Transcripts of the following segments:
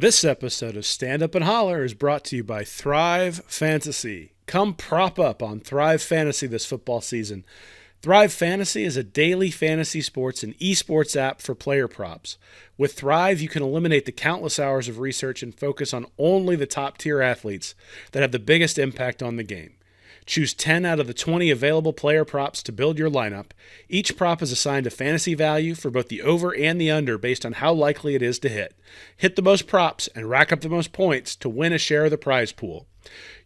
This episode of Stand Up and Holler is brought to you by Thrive Fantasy. Come prop up on Thrive Fantasy this football season. Thrive Fantasy is a daily fantasy sports and esports app for player props. With Thrive, you can eliminate the countless hours of research and focus on only the top-tier athletes that have the biggest impact on the game. Choose 10 out of the 20 available player props to build your lineup. Each prop is assigned a fantasy value for both the over and the under based on how likely it is to hit. Hit the most props and rack up the most points to win a share of the prize pool.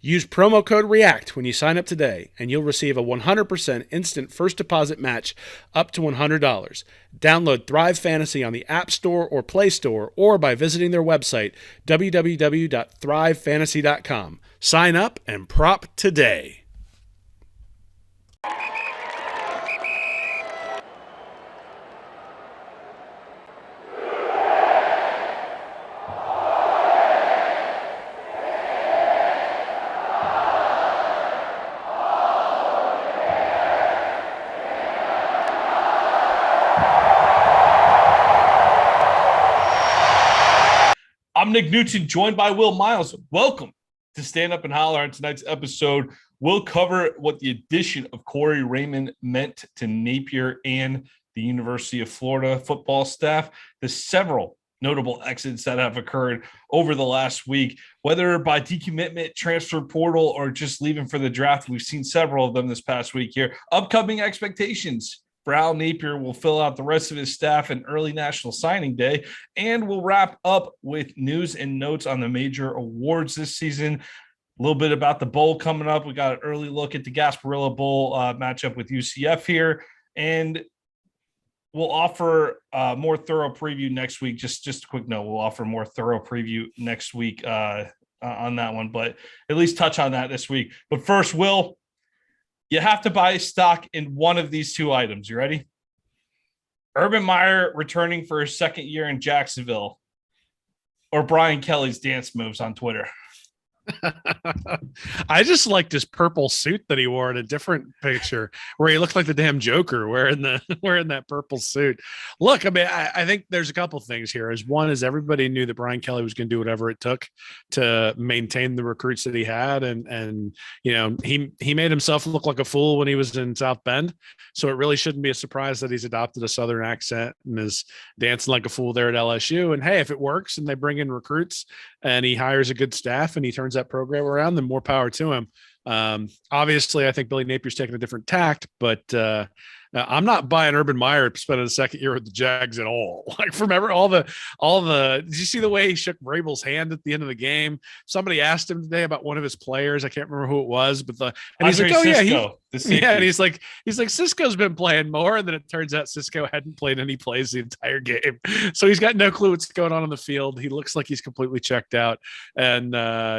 Use promo code REACT when you sign up today, and you'll receive a 100% instant first deposit match up to $100. Download Thrive Fantasy on the App Store or Play Store or by visiting their website, www.thrivefantasy.com. Sign up and prop today. I'm Nick Newton, joined by Will Miles. Welcome to Stand Up and Holler. On tonight's episode, we'll cover what the addition of Corey Raymond meant to Napier and the University of Florida football staff, the several notable exits that have occurred over the last week, whether by decommitment, transfer portal, or just leaving for the draft. We've seen several of them this past week here. Upcoming expectations. Al Napier will fill out the rest of his staff in early National Signing Day, and we'll wrap up with news and notes on the major awards this season. A little bit about the bowl coming up. We got an early look at the Gasparilla Bowl matchup with UCF here, and we'll offer a more thorough preview next week. Just a quick note, we'll offer a more thorough preview next week on that one, but at least touch on that this week. But first, Will, you have to buy stock in one of these two items. You ready? Urban Meyer returning for his second year in Jacksonville, or Brian Kelly's dance moves on Twitter. I just liked his purple suit that he wore in a different picture where he looked like the damn Joker wearing that purple suit. Look, I mean, I think there's a couple things here. One is everybody knew that Brian Kelly was going to do whatever it took to maintain the recruits that he had, and you know, he made himself look like a fool when he was in South Bend, so it really shouldn't be a surprise that he's adopted a Southern accent and is dancing like a fool there at LSU. And hey, if it works and they bring in recruits and he hires a good staff and he turns that program around, then more power to him. Obviously, I think Billy Napier's taking a different tact, but I'm not buying Urban Meyer spending the second year with the Jags at all. Like, remember all the. Did you see the way he shook Vrabel's hand at the end of the game? Somebody asked him today about one of his players. I can't remember who it was, but he's like, oh Cisco, yeah, and he's like Cisco's been playing more, and then it turns out Cisco hadn't played any plays the entire game, so he's got no clue what's going on the field. He looks like he's completely checked out, and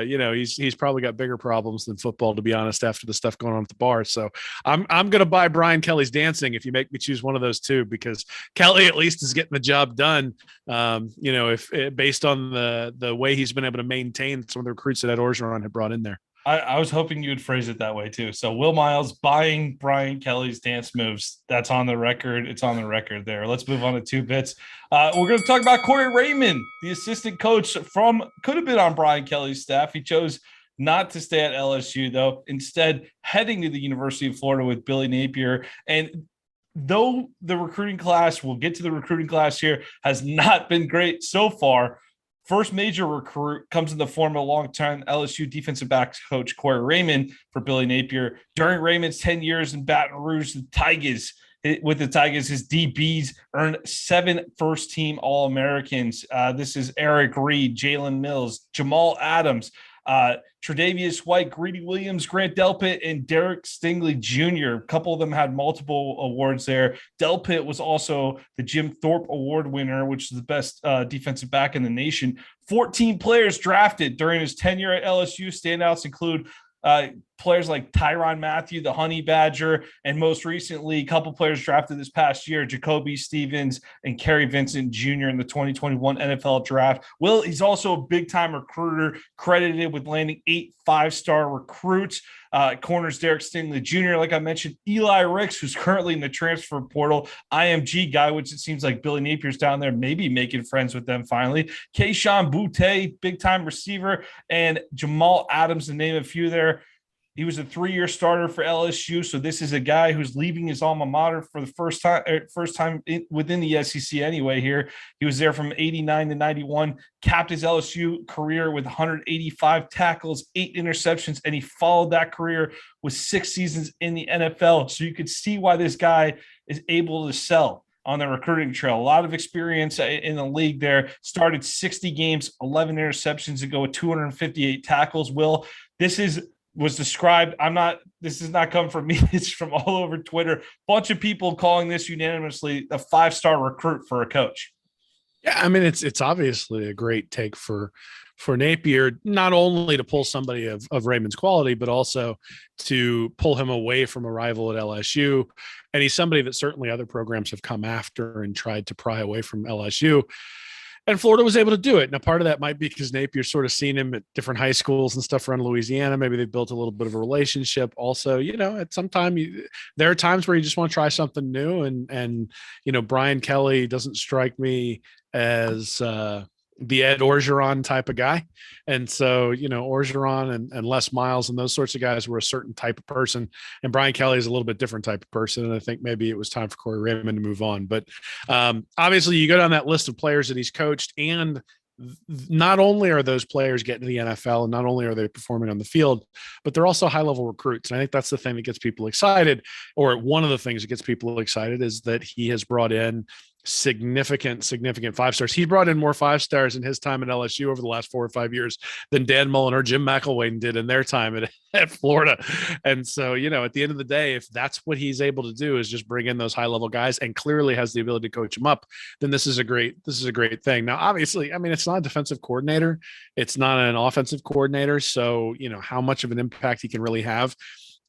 he's probably got bigger problems than football, to be honest, after the stuff going on at the bar. So I'm gonna buy Brian Kelly's dancing if you make me choose one of those two, because Kelly at least is getting the job done. If based on the way he's been able to maintain some of the recruits that Ed Orgeron had brought in there. I was hoping you would phrase it that way too. So Will Miles buying Brian Kelly's dance moves. That's on the record. It's on the record there. Let's move on to two bits. We're going to talk about Corey Raymond, the assistant coach could have been on Brian Kelly's staff. He chose not to stay at LSU, though, instead heading to the University of Florida with Billy Napier. And though the recruiting class, we'll get to the recruiting class here, has not been great so far, first major recruit comes in the form of long-time LSU defensive backs coach Corey Raymond for Billy Napier. During Raymond's 10 years in Baton Rouge, his DBs earned 7 first-team All-Americans. This is Eric Reed, Jalen Mills, Jamal Adams, Tre'Davious White, Greedy Williams, Grant Delpit, and Derek Stingley Jr. A couple of them had multiple awards there. Delpit was also the Jim Thorpe Award winner, which is the best defensive back in the nation. 14 players drafted during his tenure at LSU. Standouts include players like Tyrann Mathieu, the Honey Badger, and most recently, a couple players drafted this past year, Jacoby Stevens and Kerry Vincent Jr. in the 2021 NFL draft. Will, he's also a big-time recruiter, credited with landing 8 5-star recruits. Corners Derek Stingley Jr., like I mentioned, Eli Ricks, who's currently in the transfer portal, IMG guy, which it seems like Billy Napier's down there, maybe making friends with them finally. Kayshon Boutte, big-time receiver, and Jamal Adams, to name a few there. He was a 3-year starter for LSU, so this is a guy who's leaving his alma mater for the first time within the SEC anyway here. He was there from 89 to 91, capped his LSU career with 185 tackles, 8 interceptions, and he followed that career with 6 seasons in the NFL. So you could see why this guy is able to sell on the recruiting trail. A lot of experience in the league there. Started 60 games, 11 interceptions ago with 258 tackles. Will, was described. This is not come from me. It's from all over Twitter. Bunch of people calling this unanimously a 5-star recruit for a coach. Yeah. I mean, it's obviously a great take for Napier, not only to pull somebody of Raymond's quality, but also to pull him away from a rival at LSU. And he's somebody that certainly other programs have come after and tried to pry away from LSU. And Florida was able to do it. Now, part of that might be because Napier's sort of seen him at different high schools and stuff around Louisiana. Maybe they built a little bit of a relationship. Also, at some time, there are times where you just want to try something new. And Brian Kelly doesn't strike me as the Ed Orgeron type of guy. And so, Orgeron and Les Miles and those sorts of guys were a certain type of person. And Brian Kelly is a little bit different type of person. And I think maybe it was time for Corey Raymond to move on. But obviously you go down that list of players that he's coached, and not only are those players getting to the NFL and not only are they performing on the field, but they're also high-level recruits. And I think that's the thing that gets people excited, or one of the things that gets people excited, is that he has brought in significant 5-stars. He brought in more 5-stars in his time at LSU over the last 4 or 5 years than Dan Mullen or Jim McElwain did in their time at Florida. And so, at the end of the day, if that's what he's able to do is just bring in those high-level guys and clearly has the ability to coach them up, then this is a great thing. Now, obviously, I mean, it's not a defensive coordinator. It's not an offensive coordinator. So, how much of an impact he can really have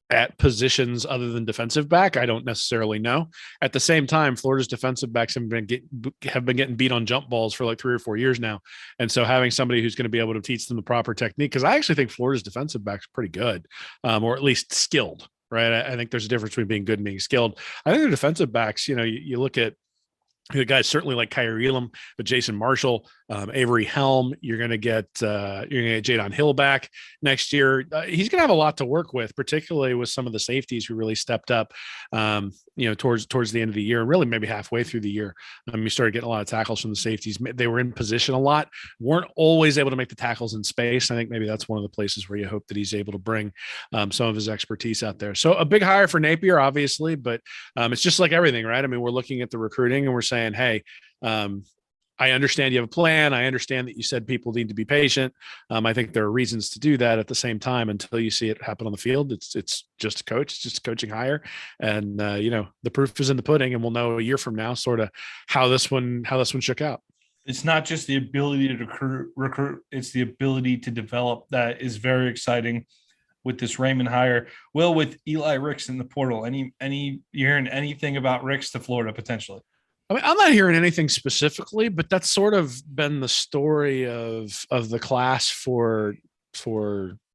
at positions other than defensive back, I don't necessarily know. At the same time, Florida's defensive backs have been getting beat on jump balls for like 3 or 4 years now. And so having somebody who's going to be able to teach them the proper technique, because I actually think Florida's defensive backs are pretty good, or at least skilled, right? I think there's a difference between being good and being skilled. I think the defensive backs, you look at the guys certainly like Kyrie Elam, but Jason Marshall, Avery Helm, you're going to get Jadon Hill back next year. He's going to have a lot to work with, particularly with some of the safeties who really stepped up, towards the end of the year, really maybe halfway through the year. You started getting a lot of tackles from the safeties. They were in position a lot, weren't always able to make the tackles in space. I think maybe that's one of the places where you hope that he's able to bring some of his expertise out there. So a big hire for Napier, obviously, but it's just like everything, right? I mean, we're looking at the recruiting and we're saying, hey, I understand you have a plan. I understand that you said people need to be patient. I think there are reasons to do that. At the same time, until you see it happen on the field, it's just a coach, it's just a coaching hire. And the proof is in the pudding, and we'll know a year from now sort of how this one shook out. It's not just the ability to recruit, it's the ability to develop that is very exciting with this Raymond hire. Will, with Eli Ricks in the portal, you hearing anything about Ricks to Florida potentially? I mean, I'm not hearing anything specifically, but that's sort of been the story of the class for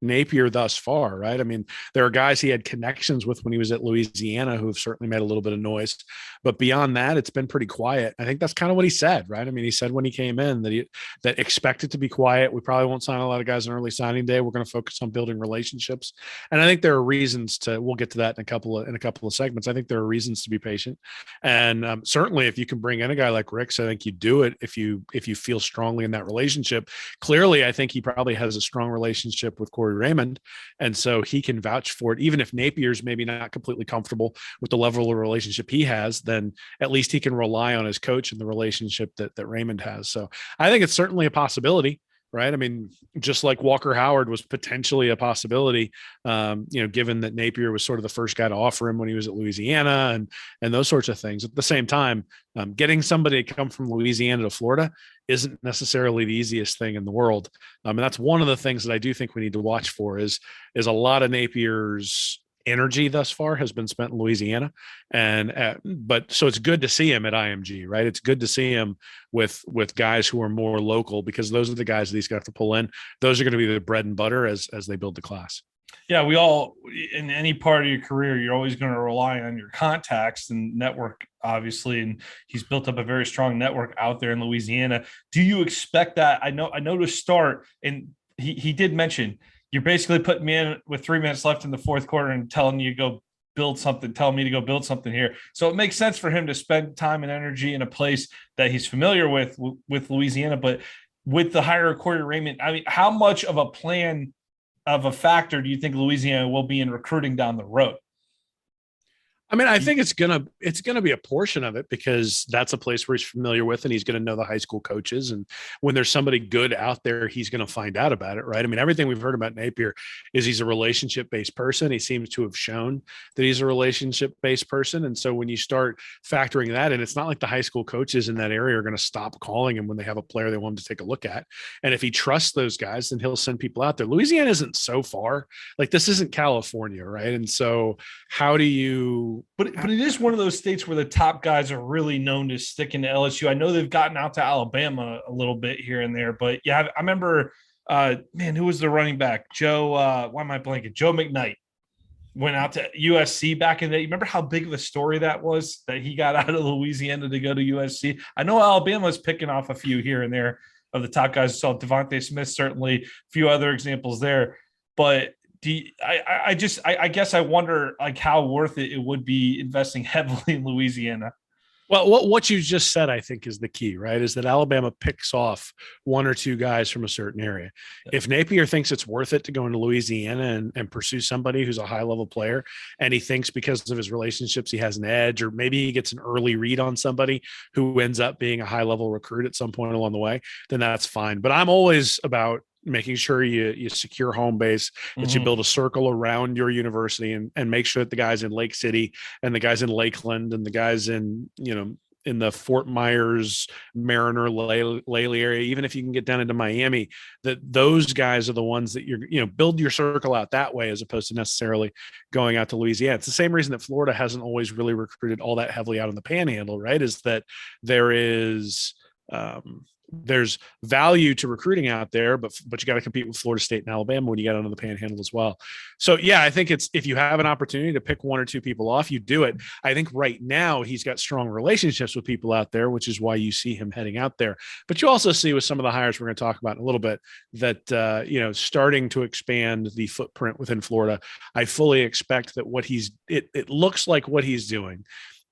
Napier thus far, right? I mean, there are guys he had connections with when he was at Louisiana who have certainly made a little bit of noise, but beyond that, it's been pretty quiet. I think that's kind of what he said, right? I mean, he said when he came in that expect it to be quiet. We probably won't sign a lot of guys on early signing day. We're going to focus on building relationships, and I think there are reasons we'll get to that in a couple of segments. I think there are reasons to be patient, and certainly if you can bring in a guy like Ricks, I think you do it if you feel strongly in that relationship. Clearly, I think he probably has a strong relationship with Corey Raymond, and so he can vouch for it. Even if Napier's maybe not completely comfortable with the level of relationship he has, then at least he can rely on his coach and the relationship that Raymond has. So I think it's certainly a possibility. right? I mean, just like Walker Howard was potentially a possibility, given that Napier was sort of the first guy to offer him when he was at Louisiana and those sorts of things. At the same time, getting somebody to come from Louisiana to Florida isn't necessarily the easiest thing in the world. And that's one of the things that I do think we need to watch for is a lot of Napier's energy thus far has been spent in Louisiana. But so it's good to see him at IMG, right? It's good to see him with guys who are more local, because those are the guys that he's going to have to pull in. Those are going to be the bread and butter as they build the class. Yeah, we all, in any part of your career, you're always going to rely on your contacts and network, obviously. And he's built up a very strong network out there in Louisiana. Do you expect that? I know to start, and he did mention, you're basically putting me in with 3 minutes left in the fourth quarter and telling me to go build something here. So it makes sense for him to spend time and energy in a place that he's familiar with Louisiana. But with the hire of Corey Raymond, I mean, how much of a plan, of a factor, do you think Louisiana will be in recruiting down the road? I mean, I think it's gonna be a portion of it, because that's a place where he's familiar with, and he's going to know the high school coaches. And when there's somebody good out there, he's going to find out about it, right? I mean, everything we've heard about Napier is he's a relationship-based person. He seems to have shown that he's a relationship-based person. And so when you start factoring that in, it's not like the high school coaches in that area are going to stop calling him when they have a player they want him to take a look at. And if he trusts those guys, then he'll send people out there. Louisiana isn't so far. Like, this isn't California, right? And so how do you? But it is one of those states where the top guys are really known to stick into LSU. I know they've gotten out to Alabama a little bit here and there, but yeah, I remember, who was the running back? Joe, why am I blanking? Joe McKnight went out to USC back in the day. You remember how big of a story that was, that he got out of Louisiana to go to USC? I know Alabama's picking off a few here and there of the top guys. So Devontae Smith, certainly a few other examples there, but I guess I wonder, like, how worth it would be investing heavily in Louisiana. Well, what you just said, I think, is the key, right? Is that Alabama picks off one or two guys from a certain area. Yeah. If Napier thinks it's worth it to go into Louisiana and pursue somebody who's a high level player, and he thinks because of his relationships he has an edge, or maybe he gets an early read on somebody who ends up being a high level recruit at some point along the way, then that's fine. But I'm always about making sure you secure home base, that you build a circle around your university, and make sure that the guys in Lake City and the guys in Lakeland and the guys in the Fort Myers, Mariner, Laley area, even if you can get down into Miami, that those guys are the ones that build your circle out that way, as opposed to necessarily going out to Louisiana. It's the same reason that Florida hasn't always really recruited all that heavily out in the Panhandle, right? Is that there's value to recruiting out there, but you got to compete with Florida State and Alabama when you get onto the Panhandle as well. So yeah, I think if you have an opportunity to pick one or two people off, you do it. I think right now he's got strong relationships with people out there, which is why you see him heading out there. But you also see with some of the hires we're going to talk about in a little bit that starting to expand the footprint within Florida. I fully expect that it looks like what he's doing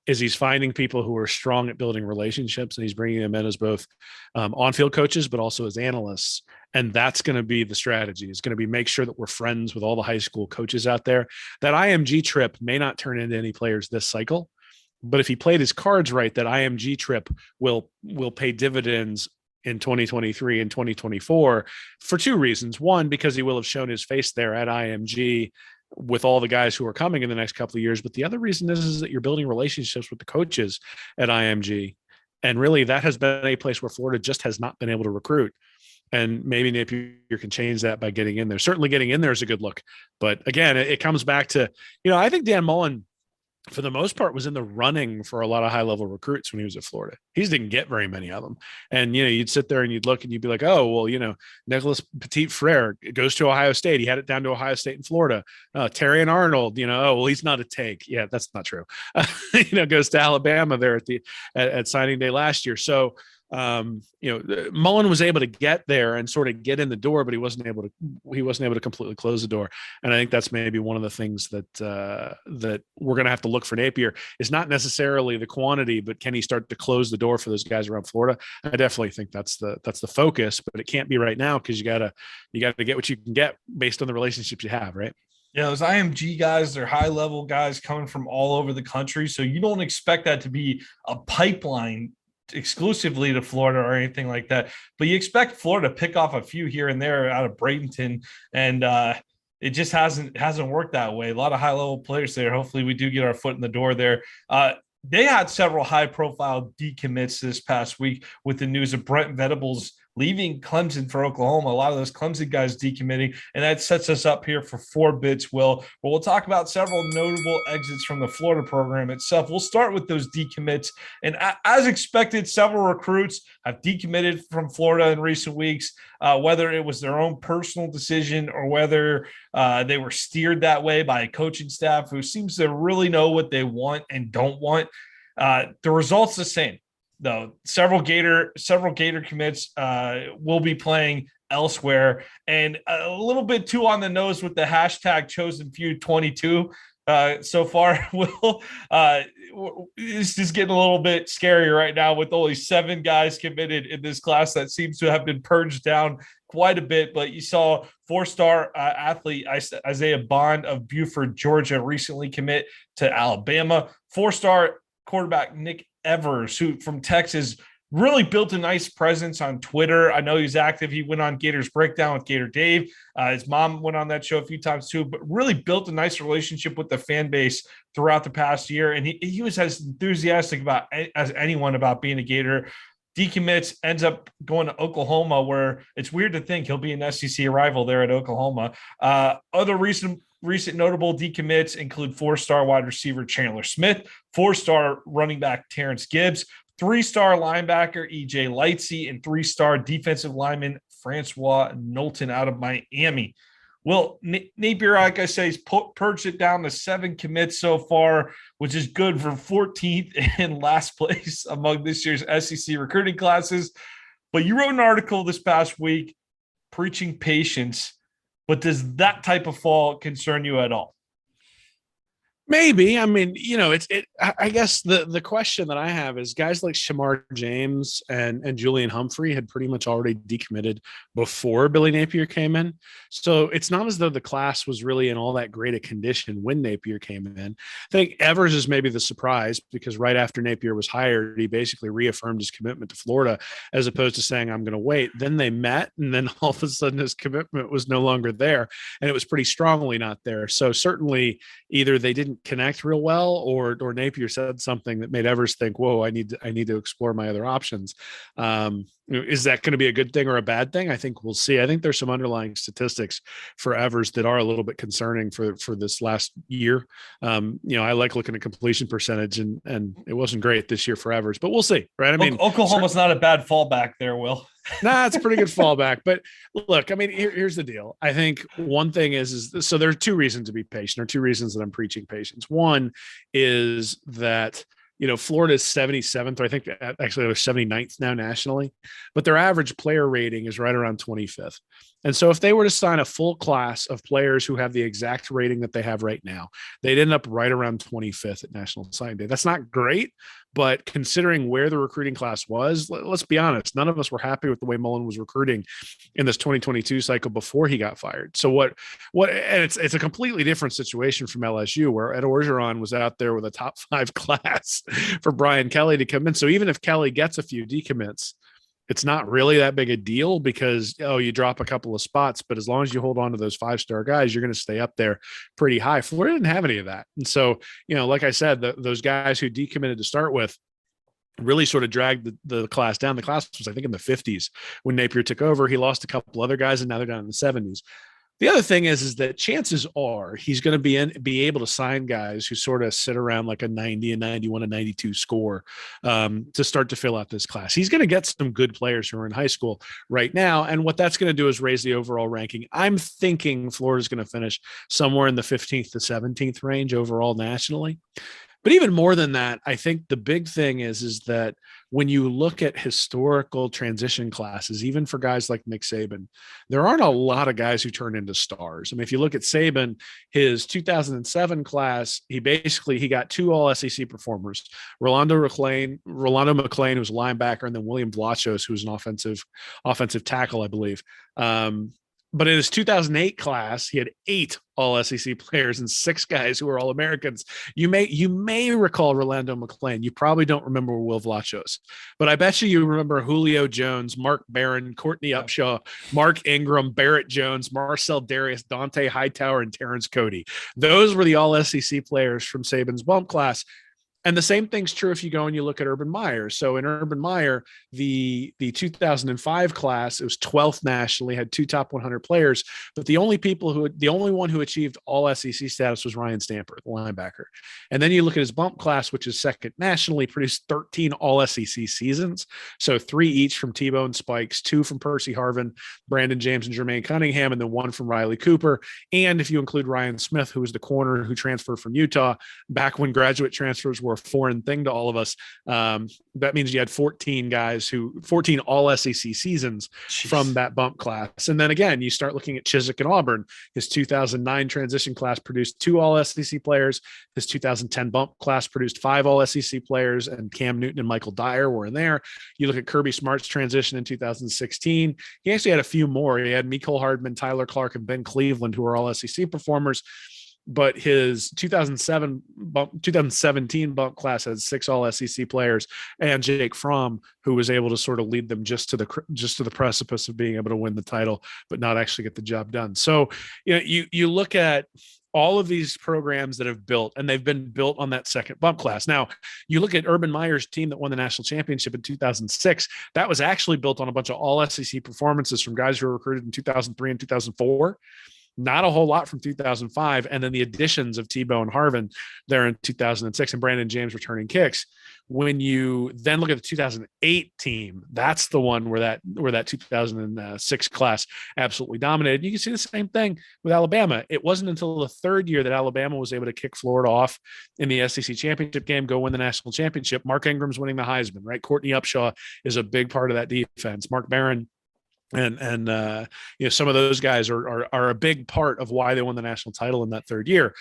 is he's finding people who are strong at building relationships, and he's bringing them in as both on-field coaches, but also as analysts. And that's going to be the strategy. It's going to be make sure that we're friends with all the high school coaches out there. That IMG trip may not turn into any players this cycle, but if he played his cards right, that IMG trip will pay dividends in 2023 and 2024 for two reasons. One, because he will have shown his face there at IMG with all the guys who are coming in the next couple of years. But the other reason is that you're building relationships with the coaches at IMG. And really that has been a place where Florida just has not been able to recruit. And maybe Napier can change that by getting in there. Certainly getting in there is a good look. But again, it comes back to, I think Dan Mullen, for the most part, was in the running for a lot of high-level recruits when he was at Florida. He just didn't get very many of them. And, you'd sit there and you'd look and you'd be like, oh, well, Nicholas Petit-Frere goes to Ohio State. He had it down to Ohio State and Florida. Terry and Arnold, oh, well, he's not a take. Yeah, that's not true. Goes to Alabama there at signing day last year. So, Mullen was able to get there and sort of get in the door, but he wasn't able to completely close the door. And I think that's maybe one of the things that we're going to have to look for Napier is not necessarily the quantity, but can he start to close the door for those guys around Florida? I definitely think that's the focus, but it can't be right now, because you gotta get what you can get based on the relationships you have, right? Yeah, those IMG guys, they're high-level guys coming from all over the country. So you don't expect that to be a pipeline exclusively to Florida or anything like that, but you expect Florida to pick off a few here and there out of Bradenton, and it just hasn't worked that way. A lot of high level players there. Hopefully, we do get our foot in the door there. They had several high profile decommits this past week with the news of Brent Venables leaving Clemson for Oklahoma. A lot of those Clemson guys decommitting, and that sets us up here for 4 bits, Will. But we'll talk about several notable exits from the Florida program itself. We'll start with those decommits. And as expected, several recruits have decommitted from Florida in recent weeks, whether it was their own personal decision or whether they were steered that way by a coaching staff who seems to really know what they want and don't want. The result's the same, though. Several Gator commits will be playing elsewhere, and a little bit too on the nose with the hashtag chosen few 22 so far. Will it's just getting a little bit scary right now with only 7 guys committed in this class that seems to have been purged down quite a bit. But you saw 4-star athlete Isaiah Bond of Buford, Georgia, recently commit to Alabama. 4-star quarterback Nick Evers, who from Texas, really built a nice presence on Twitter. I know he's active. He went on Gators Breakdown with Gator Dave. His mom went on that show a few times too, but really built a nice relationship with the fan base throughout the past year. And he was as enthusiastic as anyone about being a Gator. Decommits, ends up going to Oklahoma, where it's weird to think he'll be an SEC rival there at Oklahoma. Other recent notable decommits include 4-star wide receiver Chandler Smith, 4-star running back Terrence Gibbs, 3-star linebacker EJ Lightsey, and 3-star defensive lineman Francois Knowlton out of Miami. Well, Napier, like I say, he's purged it down to 7 commits so far, which is good for 14th and last place among this year's SEC recruiting classes. But you wrote an article this past week preaching patience. But does that type of fall concern you at all? Maybe. I mean, I guess the question that I have is guys like Shamar James and Julian Humphrey had pretty much already decommitted before Billy Napier came in. So it's not as though the class was really in all that great a condition when Napier came in. I think Evers is maybe the surprise because right after Napier was hired, he basically reaffirmed his commitment to Florida as opposed to saying, I'm going to wait. Then they met, and then all of a sudden his commitment was no longer there, and it was pretty strongly not there. So certainly either they didn't connect real well, or Napier said something that made Evers think, whoa, I need to explore my other options. Is that going to be a good thing or a bad thing? I think we'll see. I think there's some underlying statistics for Evers that are a little bit concerning for this last year. I like looking at completion percentage, and it wasn't great this year for Evers, but we'll see, right? I mean, Oklahoma's not a bad fallback there, Will. Nah, it's a pretty good fallback. But look, I mean, here's the deal. I think one thing is so there are 2 reasons to be patient, or 2 reasons that I'm preaching patience. One is that Florida is 77th, or I think actually they're 79th now nationally, but their average player rating is right around 25th. And so if they were to sign a full class of players who have the exact rating that they have right now, they'd end up right around 25th at National Signing Day. That's not great, but considering where the recruiting class was, let's be honest, none of us were happy with the way Mullen was recruiting in this 2022 cycle before he got fired. So and it's a completely different situation from LSU, where Ed Orgeron was out there with a top 5 class for Brian Kelly to come in. So even if Kelly gets a few decommits, it's not really that big a deal because, you drop a couple of spots, but as long as you hold on to those 5-star guys, you're going to stay up there pretty high. Florida didn't have any of that. And so, like I said, those guys who decommitted to start with really sort of dragged the class down. The class was, I think, in the 50s when Napier took over. He lost a couple other guys, and now they're down in the 70s. The other thing is that chances are he's going to be able to sign guys who sort of sit around like a 90, a 91, a 92 score to start to fill out this class. He's going to get some good players who are in high school right now. And what that's going to do is raise the overall ranking. I'm thinking Florida's going to finish somewhere in the 15th to 17th range overall nationally. But even more than that, I think the big thing is that when you look at historical transition classes, even for guys like Nick Saban, there aren't a lot of guys who turn into stars. I mean, if you look at Saban, his 2007 class, he got 2 all-SEC performers, Rolando McClain, who was a linebacker, and then William Vlachos, who was an offensive tackle, I believe. But in his 2008 class, he had 8 all SEC players and 6 guys who were all Americans. You may recall Rolando McClain. You probably don't remember Will Vlachos, but I bet you remember Julio Jones, Mark Barron, Courtney Upshaw, Mark Ingram, Barrett Jones, Marcel Darius, Dante Hightower, and Terrence Cody. Those were the all SEC players from Saban's bump class. And the same thing's true if you go and you look at Urban Meyer. So in Urban Meyer, the 2005 class, it was 12th nationally, had 2 top 100 players, but the only one who achieved all SEC status was Ryan Stamper, the linebacker. And then you look at his bump class, which is second nationally, produced 13 all SEC seasons. So 3 each from T-Bone Spikes, 2 from Percy Harvin, Brandon James, and Jermaine Cunningham, and then 1 from Riley Cooper. And if you include Ryan Smith, who was the corner who transferred from Utah back when graduate transfers were a foreign thing to all of us. That means you had 14 all SEC seasons from that bump class. And then again, you start looking at Chiswick and Auburn. His 2009 transition class produced 2 all SEC players. His 2010 bump class produced 5 all SEC players, and Cam Newton and Michael Dyer were in there. You look at Kirby Smart's transition in 2016. He actually had a few more. He had Mecole Hardman, Tyler Clark, and Ben Cleveland, who are all SEC performers. But his 2017 bump class had 6 all SEC players and Jake Fromm, who was able to sort of lead them just to the precipice of being able to win the title, but not actually get the job done. So, you look at all of these programs that have built, and they've been built on that second bump class. Now, you look at Urban Meyer's team that won the national championship in 2006, that was actually built on a bunch of all SEC performances from guys who were recruited in 2003 and 2004. Not a whole lot from 2005. And then the additions of Tebow and Harvin there in 2006 and Brandon James returning kicks. When you then look at the 2008 team, that's the one where that 2006 class absolutely dominated. You can see the same thing with Alabama. It wasn't until the 3rd year that Alabama was able to kick Florida off in the SEC championship game, go win the national championship. Mark Ingram's winning the Heisman, right? Courtney Upshaw is a big part of that defense. Mark Barron and some of those guys are a big part of why they won the national title in that 3rd year.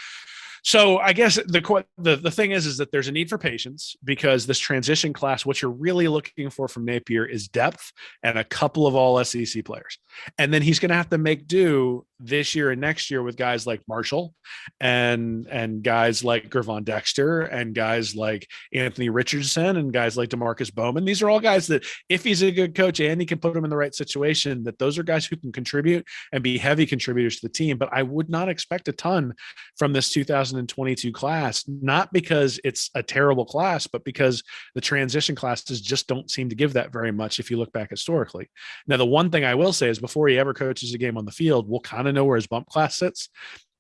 So I guess the thing is that there's a need for patience, because this transition class, what you're really looking for from Napier is depth and a couple of all SEC players. And then he's going to have to make do this year and next year with guys like Marshall and guys like Gervon Dexter and guys like Anthony Richardson and guys like DeMarcus Bowman. These are all guys that, if he's a good coach and he can put them in the right situation, that those are guys who can contribute and be heavy contributors to the team. But I would not expect a ton from this 2022 class, not because it's a terrible class, but because the transition classes just don't seem to give that very much if you look back historically. Now, the one thing I will say is before he ever coaches a game on the field, we'll kind of know where his bump class sits,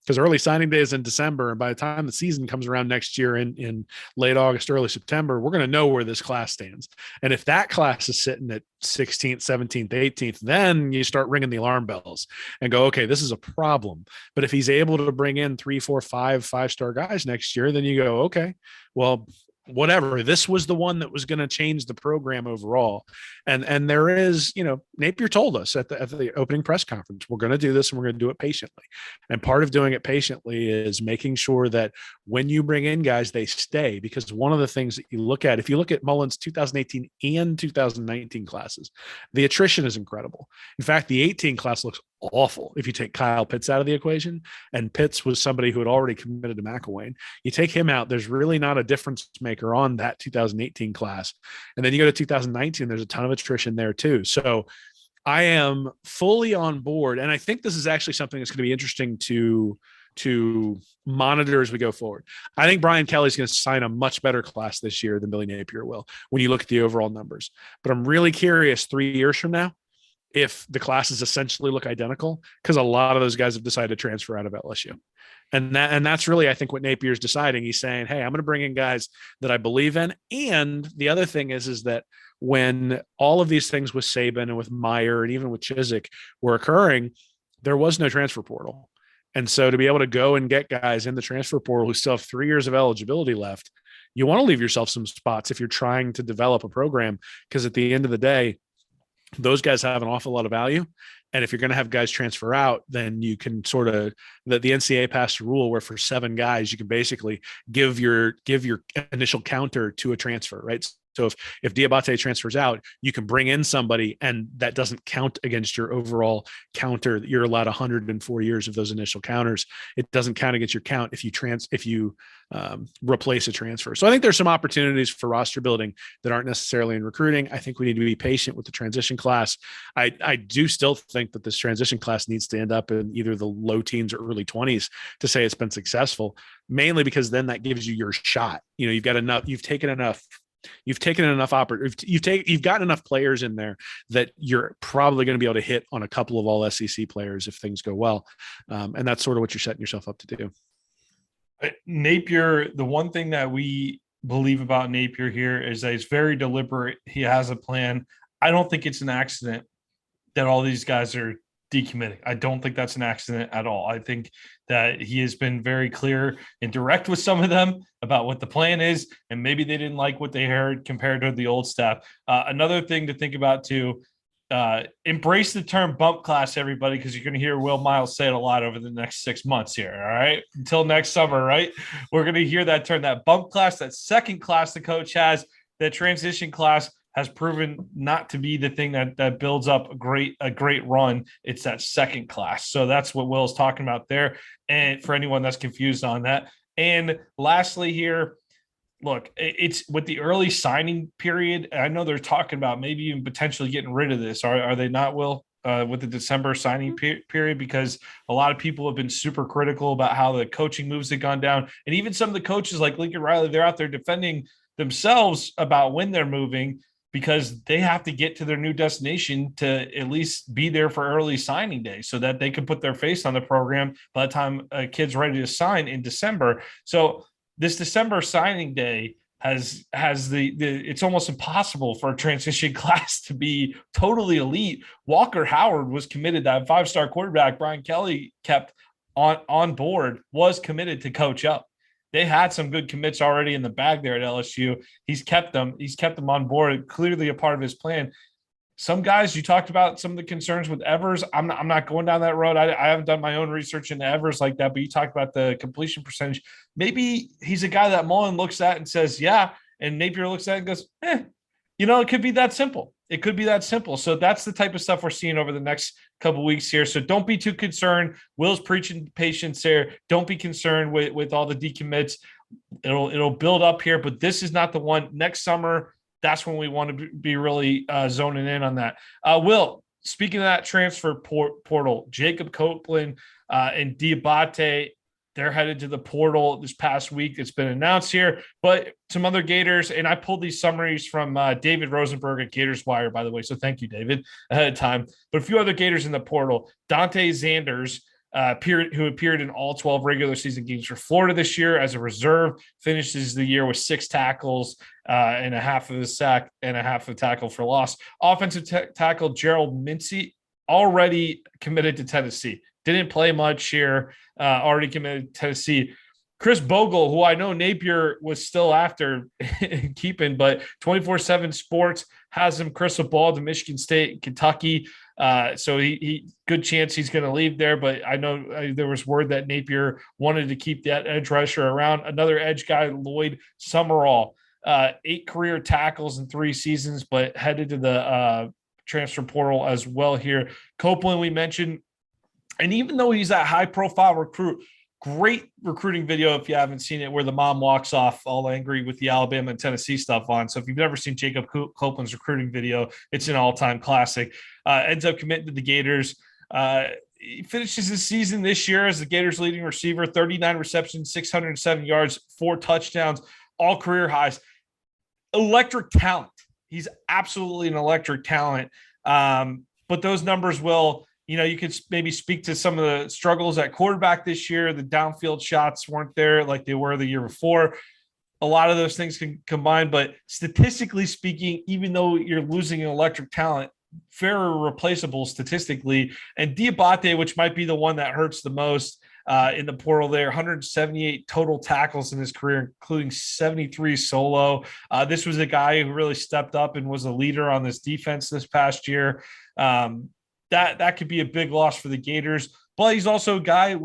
because early signing day is in December. And by the time the season comes around next year in late August, early September, we're going to know where this class stands. And if that class is sitting at 16th, 17th, 18th, then you start ringing the alarm bells and go, okay, this is a problem. But if he's able to bring in 3, 4, 5-star guys next year, then you go, okay, well, whatever. This was the one that was going to change the program overall. And there is, Napier told us at the opening press conference, we're going to do this and we're going to do it patiently. And part of doing it patiently is making sure that when you bring in guys, they stay, because one of the things that you look at, if you look at Mullen's 2018 and 2019 classes, the attrition is incredible. In fact, the 18 class looks awful if you take Kyle Pitts out of the equation, and Pitts was somebody who had already committed to McElwain. You take him out, there's really not a difference maker on that 2018 class. And then you go to 2019, there's a ton of attrition there too. So I am fully on board. And I think this is actually something that's going to be interesting to monitor as we go forward. I think Brian Kelly's going to sign a much better class this year than Billy Napier will when you look at the overall numbers. But I'm really curious 3 years from now if the classes essentially look identical, because a lot of those guys have decided to transfer out of LSU. And that's really, I think, what Napier's deciding. He's saying, hey, I'm going to bring in guys that I believe in. And the other thing is that when all of these things with Saban and with Meyer and even with Chiswick were occurring, there was no transfer portal. And so to be able to go and get guys in the transfer portal who still have 3 years of eligibility left, you want to leave yourself some spots if you're trying to develop a program, because at the end of the day, those guys have an awful lot of value. And if you're going to have guys transfer out, then you can sort of the NCAA passed a rule where for 7 guys, you can basically give your initial counter to a transfer, right? So if Diabate transfers out, you can bring in somebody, and that doesn't count against your overall counter. You're allowed 104 years of those initial counters. It doesn't count against your count if you replace a transfer. So I think there's some opportunities for roster building that aren't necessarily in recruiting. I think we need to be patient with the transition class. I do still think that this transition class needs to end up in either the low teens or early 20s to say it's been successful, mainly because then that gives you your shot. You've got enough, you've gotten enough players in there that you're probably going to be able to hit on a couple of all SEC players if things go well. And that's sort of what you're setting yourself up to do. Napier, the one thing that we believe about Napier here is that he's very deliberate. He has a plan. I don't think it's an accident that all these guys are decommitting. I don't think that's an accident at all. I think that he has been very clear and direct with some of them about what the plan is, and maybe they didn't like what they heard compared to the old staff. Another thing to think about too, embrace the term bump class, everybody, because you're going to hear Will Miles say it a lot over the next 6 months here. All right. Until next summer, right? We're going to hear that term, that bump class, that second class the coach has, that transition class has proven not to be the thing that builds up a great run. It's that second class. So that's what Will's talking about there. And for anyone that's confused on that. And lastly here, look, it's with the early signing period. I know they're talking about maybe even potentially getting rid of this. Are they not, Will, with the December signing period? Because a lot of people have been super critical about how the coaching moves have gone down. And even some of the coaches like Lincoln Riley, they're out there defending themselves about when they're moving, because they have to get to their new destination to at least be there for early signing day so that they can put their face on the program by the time a kid's ready to sign in December. So this December signing day has it's almost impossible for a transition class to be totally elite. Walker Howard was committed, that 5-star quarterback Brian Kelly kept on board, was committed to coach up. They had some good commits already in the bag there at LSU. He's kept them on board, clearly a part of his plan. Some guys, you talked about some of the concerns with Evers. I'm not going down that road. I haven't done my own research into Evers like that, but you talked about the completion percentage. Maybe he's a guy that Mullen looks at and says, yeah, and Napier looks at it and goes, it could be that simple. It could be that simple. So that's the type of stuff we're seeing over the next couple of weeks here. So don't be too concerned. Will's preaching patience there. Don't be concerned with all the decommits. It'll build up here, but this is not the one. Next summer, that's when we want to be really zoning in on that. Will, speaking of that transfer portal, Jacob Copeland and Diabate, they're headed to the portal this past week. It's been announced here, but some other Gators, and I pulled these summaries from David Rosenberg at Gators Wire, by the way. So thank you, David, ahead of time. But a few other Gators in the portal. Dante Zanders, who appeared in all 12 regular season games for Florida this year as a reserve, finishes the year with 6 tackles and a half of a sack and a half of a tackle for loss. Offensive tackle Gerald Mincy, already committed to Tennessee. Didn't play much here, already committed to Tennessee. Chris Bogle, who I know Napier was still after keeping, but 24/7 Sports has him crystal ball to Michigan State, Kentucky. So he good chance he's going to leave there. But I know there was word that Napier wanted to keep that edge rusher around. Another edge guy, Lloyd Summerall, 8 career tackles in 3 seasons, but headed to the transfer portal as well here. Copeland, we mentioned. And even though he's that high-profile recruit, great recruiting video if you haven't seen it, where the mom walks off all angry with the Alabama and Tennessee stuff on. So if you've never seen Jacob Copeland's recruiting video, it's an all-time classic. Ends up committing to the Gators. He finishes his season this year as the Gators' leading receiver, 39 receptions, 607 yards, 4 touchdowns, all career highs. Electric talent. He's absolutely an electric talent. But those numbers will – you could maybe speak to some of the struggles at quarterback this year. The downfield shots weren't there like they were the year before. A lot of those things can combine, but statistically speaking, even though you're losing an electric talent, very replaceable statistically. And Diabate, which might be the one that hurts the most in the portal there, 178 total tackles in his career, including 73 solo. This was a guy who really stepped up and was a leader on this defense this past year. that could be a big loss for the Gators. But he's also a guy,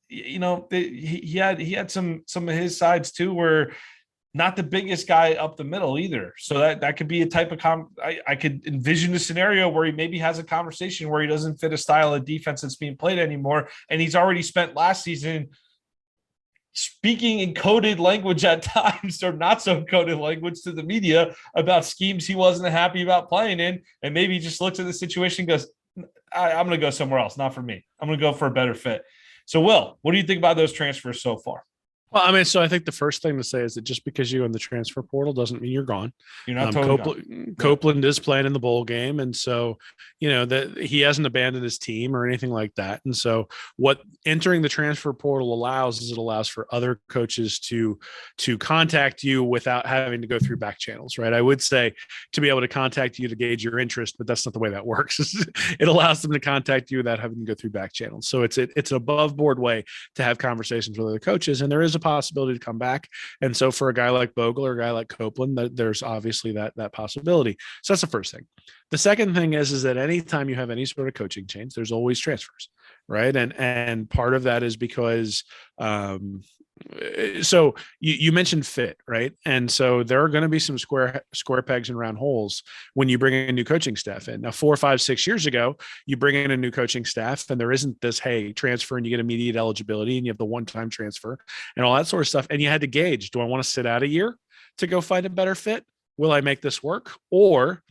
he had some of his sides too, where not the biggest guy up the middle either. So that could be a type of I could envision a scenario where he maybe has a conversation where he doesn't fit a style of defense that's being played anymore. And he's already spent last season speaking in coded language at times, or not so coded language, to the media about schemes he wasn't happy about playing in. And maybe he just looks at the situation and goes, I'm going to go somewhere else. Not for me. I'm going to go for a better fit. So, Will, what do you think about those transfers so far? Well, I mean, so I think the first thing to say is that just because you're in the transfer portal doesn't mean you're gone. You're not totally gone. Copeland is playing in the bowl game. And so, that he hasn't abandoned his team or anything like that. And so what entering the transfer portal allows is it allows for other coaches to contact you without having to go through back channels, right? I would say to be able to contact you to gauge your interest, but that's not the way that works. It allows them to contact you without having to go through back channels. So it's an above board way to have conversations with other coaches. And there is a possibility to come back. And so for a guy like Bogle or a guy like Copeland, there's obviously that possibility. So that's the first thing. The second thing is that anytime you have any sort of coaching change, there's always transfers, right? And part of that is because so you mentioned fit, right? And so there are going to be some square pegs and round holes when you bring a new coaching staff in. Now, 4, 5, 6 years ago, you bring in a new coaching staff and there isn't this, hey, transfer and you get immediate eligibility and you have the one-time transfer and all that sort of stuff. And you had to gauge, do I want to sit out a year to go find a better fit? Will I make this work? Or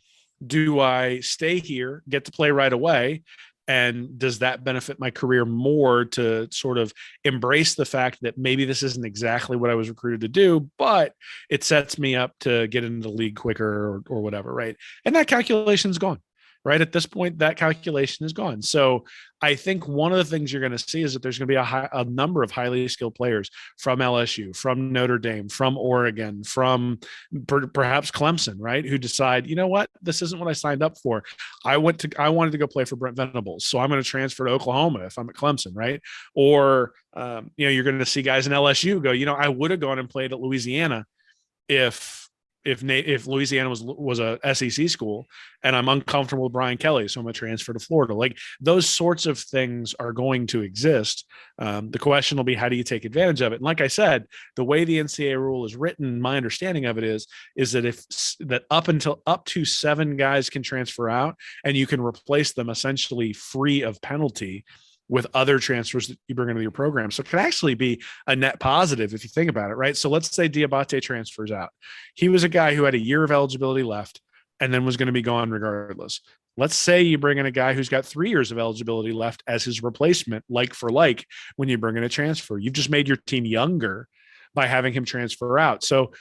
do I stay here, get to play right away? And does that benefit my career more to sort of embrace the fact that maybe this isn't exactly what I was recruited to do, but it sets me up to get into the league quicker or whatever, right? And that calculation is gone, right? At this point, that calculation is gone. So I think one of the things you're going to see is that there's going to be a number of highly skilled players from LSU, from Notre Dame, from Oregon, from perhaps Clemson, right? Who decide, you know what, this isn't what I signed up for. I wanted to go play for Brent Venables, so I'm going to transfer to Oklahoma if I'm at Clemson, right? Or you're going to see guys in LSU go, I would have gone and played at Louisiana if Louisiana was a SEC school, and I'm uncomfortable with Brian Kelly, so I'm going to transfer to Florida. Like, those sorts of things are going to exist. The question will be, how do you take advantage of it? And like I said, the way the NCAA rule is written, my understanding of it is that up to 7 guys can transfer out, and you can replace them essentially free of penalty with other transfers that you bring into your program. So it can actually be a net positive if you think about it, right? So let's say Diabate transfers out. He was a guy who had a year of eligibility left and then was going to be gone regardless. Let's say you bring in a guy who's got 3 years of eligibility left as his replacement, like for like, when you bring in a transfer. You've just made your team younger by having him transfer out. So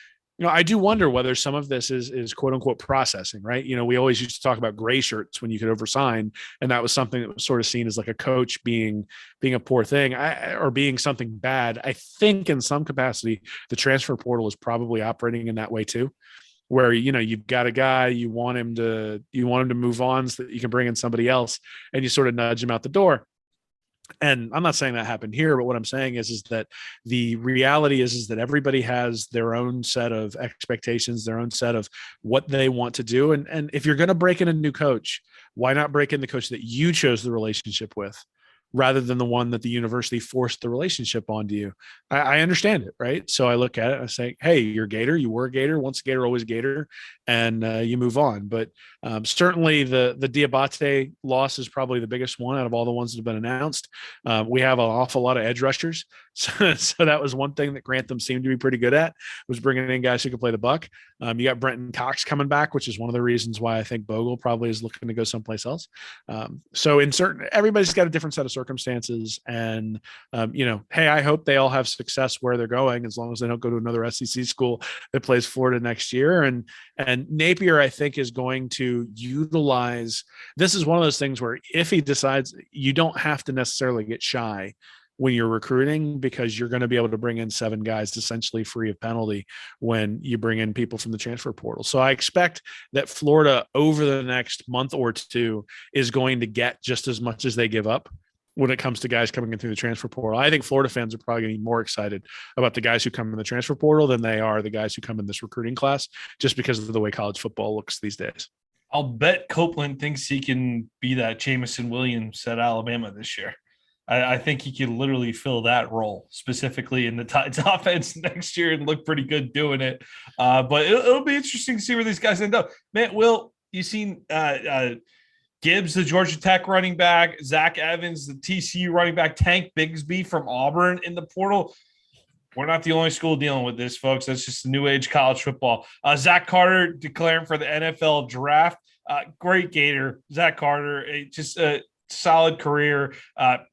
I do wonder whether some of this is quote unquote processing, right? We always used to talk about gray shirts when you could oversign, and that was something that was sort of seen as like a coach being a poor thing or being something bad. I think in some capacity, the transfer portal is probably operating in that way too, where you've got a guy, you want him to move on so that you can bring in somebody else, and you sort of nudge him out the door. And I'm not saying that happened here, but what I'm saying is that the reality is that everybody has their own set of expectations, their own set of what they want to do. And if you're going to break in a new coach, why not break in the coach that you chose the relationship with, rather than the one that the university forced the relationship onto you? I understand it, right? So I look at it and I say, hey, you're a Gator, you were a Gator, once a Gator, always a Gator, and you move on. But certainly the Diabate loss is probably the biggest one out of all the ones that have been announced. We have an awful lot of edge rushers. So that was one thing that Grantham seemed to be pretty good at, was bringing in guys who could play the buck. You got Brenton Cox coming back, which is one of the reasons why I think Bogle probably is looking to go someplace else. So everybody's got a different set of circumstances, and hey, I hope they all have success where they're going, as long as they don't go to another SEC school that plays Florida next year. And Napier, I think, is going to utilize, this is one of those things where if he decides, you don't have to necessarily get shy when you're recruiting, because you're going to be able to bring in 7 guys essentially free of penalty when you bring in people from the transfer portal. So I expect that Florida over the next month or two is going to get just as much as they give up when it comes to guys coming in through the transfer portal. I think Florida fans are probably going to be more excited about the guys who come in the transfer portal than they are the guys who come in this recruiting class, just because of the way college football looks these days. I'll bet Copeland thinks he can be that Jamison Williams at Alabama this year. I think he can literally fill that role, specifically in the Tides offense next year, and look pretty good doing it. But it'll be interesting to see where these guys end up. Man, Will, you seen Gibbs, the Georgia Tech running back, Zach Evans, the TCU running back, Tank Bigsby from Auburn in the portal. We're not the only school dealing with this, folks. That's just the new age college football. Zach Carter declaring for the NFL draft. Great Gator, Zach Carter. Just a solid career.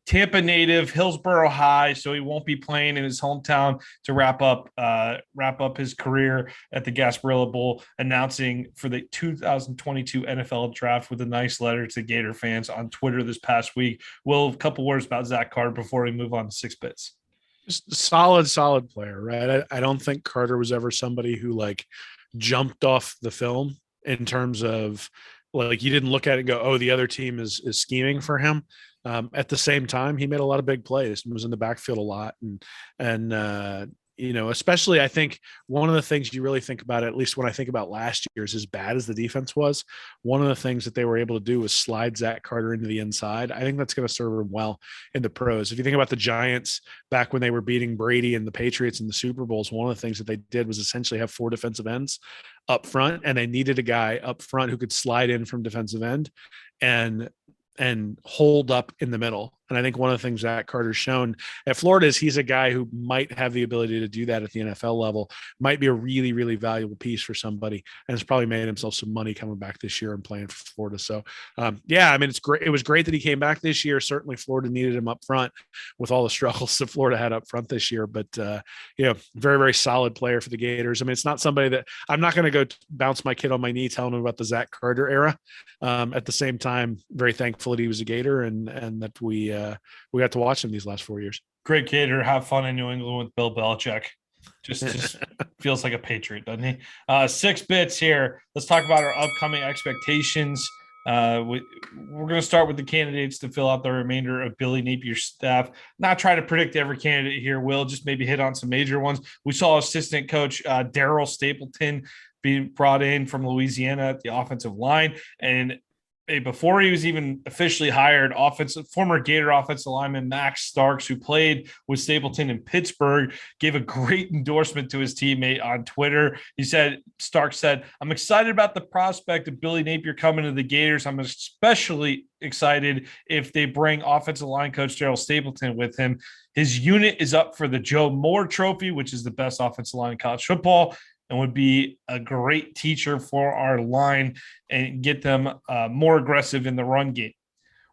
Tampa native, Hillsborough High, so he won't be playing in his hometown to wrap up his career at the Gasparilla Bowl, announcing for the 2022 NFL draft with a nice letter to Gator fans on Twitter this past week. Will, a couple words about Zach Carter before we move on to 6 bits. Solid player, right? I don't think Carter was ever somebody who like jumped off the film in terms of like you didn't look at it and go, oh, the other team is scheming for him. At the same time, he made a lot of big plays and was in the backfield a lot. And especially I think one of the things you really think about, at least when I think about last year's, as bad as the defense was, one of the things that they were able to do was slide Zach Carter into the inside. I think that's going to serve him well in the pros. If you think about the Giants back when they were beating Brady and the Patriots in the Super Bowls, one of the things that they did was essentially have 4 defensive ends up front, and they needed a guy up front who could slide in from defensive end and hold up in the middle. And I think one of the things Zach Carter's shown at Florida is he's a guy who might have the ability to do that at the NFL level, might be a really, really valuable piece for somebody, and has probably made himself some money coming back this year and playing for Florida. So, it's great. It was great that he came back this year. Certainly Florida needed him up front with all the struggles that Florida had up front this year, but very, very solid player for the Gators. I mean, it's not somebody that I'm not going to go bounce my kid on my knee telling him about the Zach Carter era. At the same time, very thankful that he was a Gator and that we got to watch him these last 4 years. Great Gator, have fun in New England with Bill Belichick. Just feels like a Patriot, doesn't he? 6 bits here. Let's talk about our upcoming expectations. We're going to start with the candidates to fill out the remainder of Billy Napier's staff. Not try to predict every candidate here, Will, just maybe hit on some major ones. We saw assistant coach Darryl Stapleton being brought in from Louisiana at the offensive line. And before he was even officially hired, former Gator offensive lineman Max Starks, who played with Stapleton in Pittsburgh, gave a great endorsement to his teammate on Twitter. Starks said, "I'm excited about the prospect of Billy Napier coming to the Gators. I'm especially excited if they bring offensive line coach Darryl Stapleton with him. His unit is up for the Joe Moore Trophy, which is the best offensive line in college football, and would be a great teacher for our line and get them more aggressive in the run game."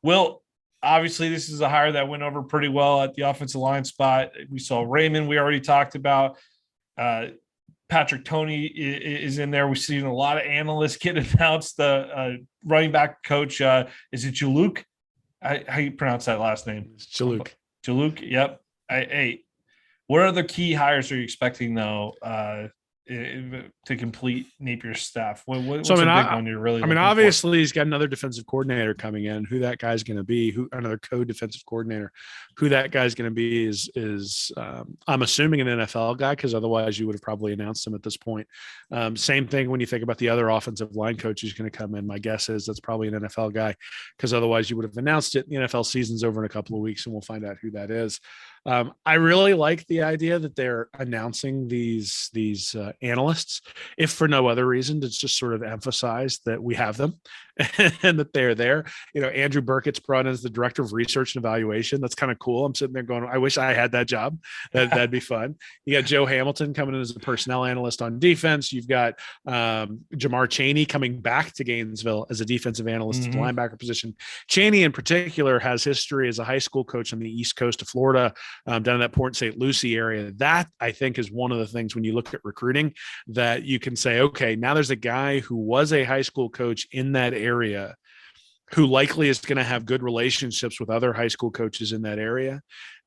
Well, obviously, this is a hire that went over pretty well at the offensive line spot. We saw Raymond, we already talked about. Patrick Toney is in there. We've seen a lot of analysts get announced. The running back coach, is it Jaluk? How you pronounce that last name? It's Jaluk. Jaluk, yep. Hey, what other key hires are you expecting, though, to complete Napier's staff? What's a big one you're really looking obviously he's got another defensive coordinator coming in. Who that guy's going to be, another co-defensive coordinator, who that guy's going to be is I'm assuming an NFL guy, because otherwise you would have probably announced him at this point. Same thing when you think about the other offensive line coach who's going to come in. My guess is that's probably an NFL guy, because otherwise you would have announced it. The NFL season's over in a couple of weeks and we'll find out who that is. I really like the idea that they're announcing these analysts, if for no other reason, to just sort of emphasize that we have them and that they're there. Andrew Burkett's brought in as the director of research and evaluation. That's kind of cool. I'm sitting there going, I wish I had that job. That'd be fun. You got Joe Hamilton coming in as a personnel analyst on defense. You've got Jamar Chaney coming back to Gainesville as a defensive analyst at the linebacker position. Chaney in particular has history as a high school coach on the East Coast of Florida, down in that Port St. Lucie area. That, I think, is one of the things when you look at recruiting that you can say, okay, now there's a guy who was a high school coach in that area who likely is going to have good relationships with other high school coaches in that area.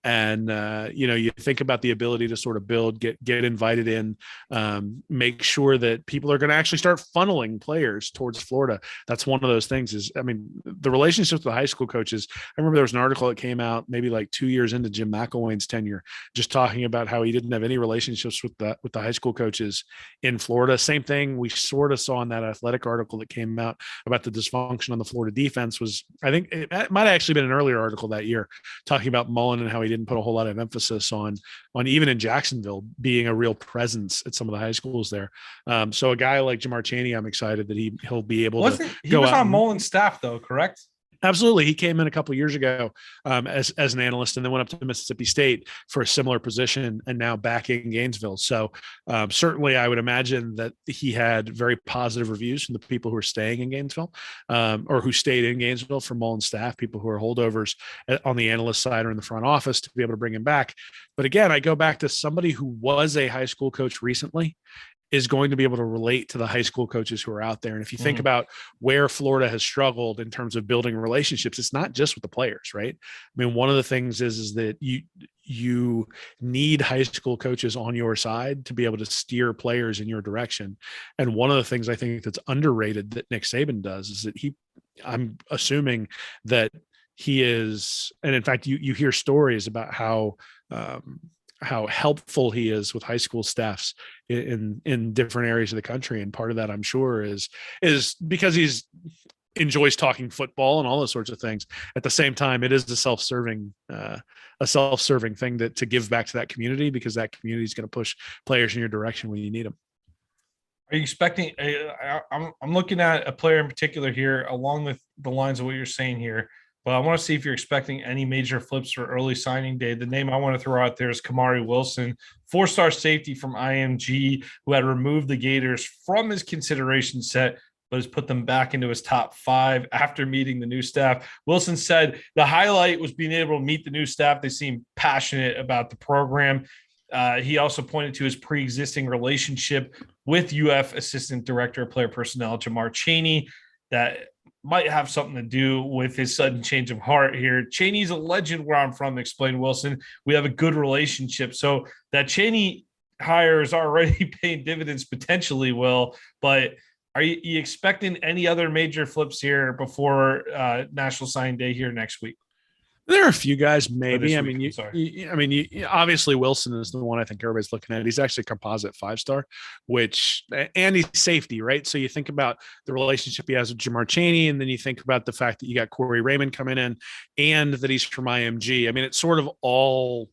And, you think about the ability to sort of build, get invited in, make sure that people are going to actually start funneling players towards Florida. That's one of those things the relationships with the high school coaches. I remember there was an article that came out maybe like 2 years into Jim McElwain's tenure, just talking about how he didn't have any relationships with the high school coaches in Florida. Same thing we sort of saw in that athletic article that came out about the dysfunction on the Florida defense. I think it might have actually been an earlier article that year talking about Mullen and how he didn't put a whole lot of emphasis on even in Jacksonville being a real presence at some of the high schools there. So a guy like Jamar Chaney, I'm excited that he'll be able to he was on Mullen's staff though, correct? Absolutely. He came in a couple of years ago as an analyst and then went up to Mississippi State for a similar position and now back in Gainesville. So certainly I would imagine that he had very positive reviews from the people who are staying in Gainesville or who stayed in Gainesville from Mullen staff, people who are holdovers on the analyst side or in the front office to be able to bring him back. But again, I go back to somebody who was a high school coach recently is going to be able to relate to the high school coaches who are out there. And if you think about where Florida has struggled in terms of building relationships, it's not just with the players, right? I mean, one of the things is that you need high school coaches on your side to be able to steer players in your direction. And one of the things I think that's underrated that Nick Saban does is that I'm assuming that he is, and in fact, you hear stories about how helpful he is with high school staffs in different areas of the country. And part of that, I'm sure, is because he's enjoys talking football and all those sorts of things. At the same time, it is a self-serving thing to give back to that community, because that community is going to push players in your direction when you need them. Are you expecting? I'm looking at a player in particular here, along with the lines of what you're saying here. But I want to see if you're expecting any major flips for early signing day. The name I want to throw out there is Kamari Wilson, 4-star safety from IMG, who had removed the Gators from his consideration set, but has put them back into his top 5 after meeting the new staff. Wilson said the highlight was being able to meet the new staff. They seem passionate about the program. He also pointed to his pre-existing relationship with UF Assistant Director of Player Personnel, Jamar Chaney, that might have something to do with his sudden change of heart here. Chaney's a legend where I'm from, explained Wilson. We have a good relationship. So that Chaney hire is already paying dividends potentially, Will. But are you expecting any other major flips here before National Signing Day here next week? There are a few guys, maybe. Obviously Wilson is the one I think everybody's looking at. He's actually a composite 5-star, and he's safety, right? So you think about the relationship he has with Jamar Chaney, and then you think about the fact that you got Corey Raymond coming in, and that he's from IMG. I mean, it's sort of all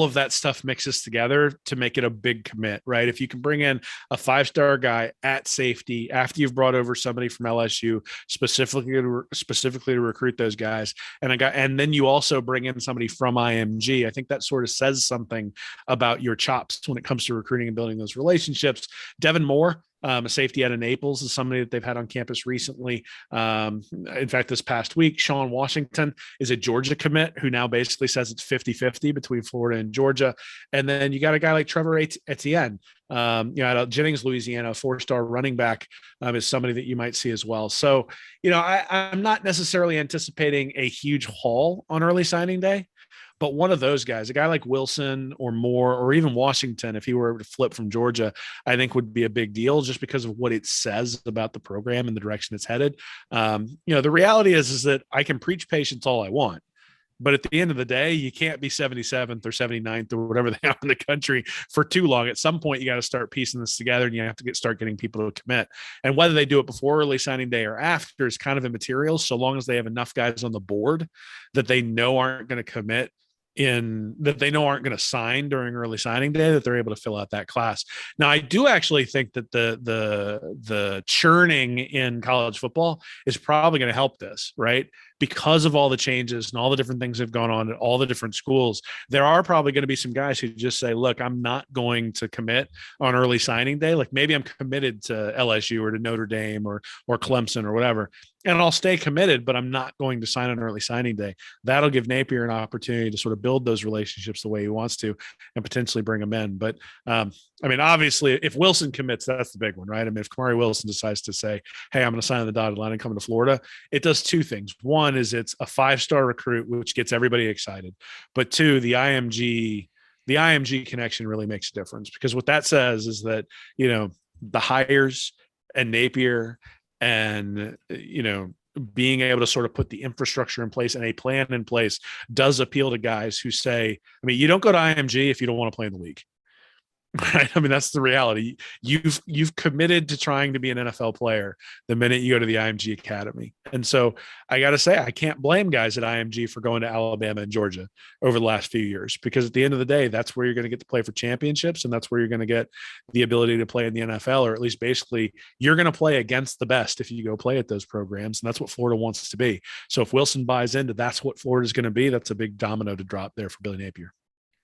of that stuff mixes together to make it a big commit, right? If you can bring in a 5-star guy at safety after you've brought over somebody from LSU specifically to recruit those guys, and then you also bring in somebody from IMG, I think that sort of says something about your chops when it comes to recruiting and building those relationships. Devin Moore, a safety out of Naples, is somebody that they've had on campus recently. In fact, this past week, Sean Washington is a Georgia commit who now basically says it's 50-50 between Florida and Georgia. And then you got a guy like Trevor Etienne, out of Jennings, Louisiana, a 4-star running back, is somebody that you might see as well. So, I'm not necessarily anticipating a huge haul on early signing day. But one of those guys, a guy like Wilson or Moore or even Washington, if he were to flip from Georgia, I think would be a big deal just because of what it says about the program and the direction it's headed. The reality is that I can preach patience all I want, but at the end of the day, you can't be 77th or 79th or whatever they are in the country for too long. At some point, you got to start piecing this together, and you have to start getting people to commit. And whether they do it before early signing day or after is kind of immaterial, so long as they have enough guys on the board that they know aren't going to commit, that they know aren't going to sign during early signing day, that they're able to fill out that class. Now, I do actually think that the churning in college football is probably going to help this, right? Because of all the changes and all the different things that have gone on at all the different schools, there are probably going to be some guys who just say, look, I'm not going to commit on early signing day. Like maybe I'm committed to LSU or to Notre Dame or Clemson or whatever. and I'll stay committed, but I'm not going to sign on early signing day. That'll give Napier an opportunity to sort of build those relationships the way he wants to and potentially bring them in. But I mean, obviously, if Wilson commits, that's the big one, right? I mean, if Kamari Wilson decides to say, hey, I'm going to sign on the dotted line and come to Florida, it does two things. One is it's a 5-star recruit, which gets everybody excited. But two, the IMG connection really makes a difference, because what that says is that, the hires and Napier and, being able to sort of put the infrastructure in place and a plan in place does appeal to guys who say, I mean, you don't go to IMG if you don't want to play in the league. Right. I mean, that's the reality. You've committed to trying to be an NFL player the minute you go to the IMG Academy. And so I got to say, I can't blame guys at IMG for going to Alabama and Georgia over the last few years, because at the end of the day, that's where you're going to get to play for championships. And that's where you're going to get the ability to play in the NFL, or at least basically you're going to play against the best if you go play at those programs. And that's what Florida wants to be. So if Wilson buys into that's what Florida is going to be, that's a big domino to drop there for Billy Napier.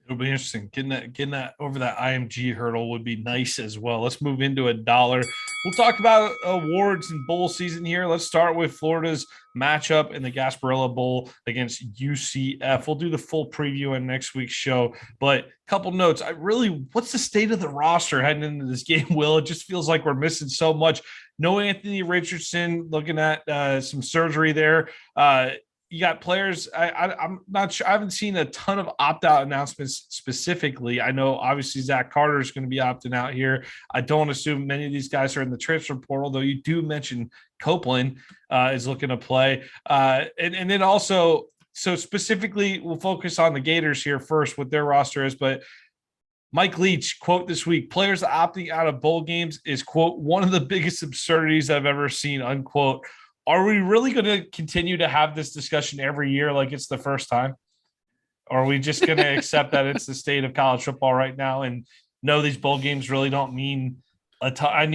It'll be interesting. Getting that over that IMG hurdle would be nice as well. Let's move into $1. We'll talk about awards and bowl season here. Let's start with Florida's matchup in the Gasparilla Bowl against UCF. We'll do the full preview in next week's show, but a couple notes. What's the state of the roster heading into this game, Will? It just feels like we're missing so much. No Anthony Richardson, looking at some surgery there. You got players. I'm not sure. I haven't seen a ton of opt-out announcements specifically. I know obviously Zach Carter is going to be opting out here. I don't assume many of these guys are in the transfer portal, though you do mention Copeland is looking to play. And then also, so specifically, we'll focus on the Gators here first, what their roster is. But Mike Leach, quote this week, players opting out of bowl games is, quote, one of the biggest absurdities I've ever seen, unquote. Are we really going to continue to have this discussion every year like it's the first time? Or are we just going to accept that it's the state of college football right now and no, these bowl games really don't mean a ton?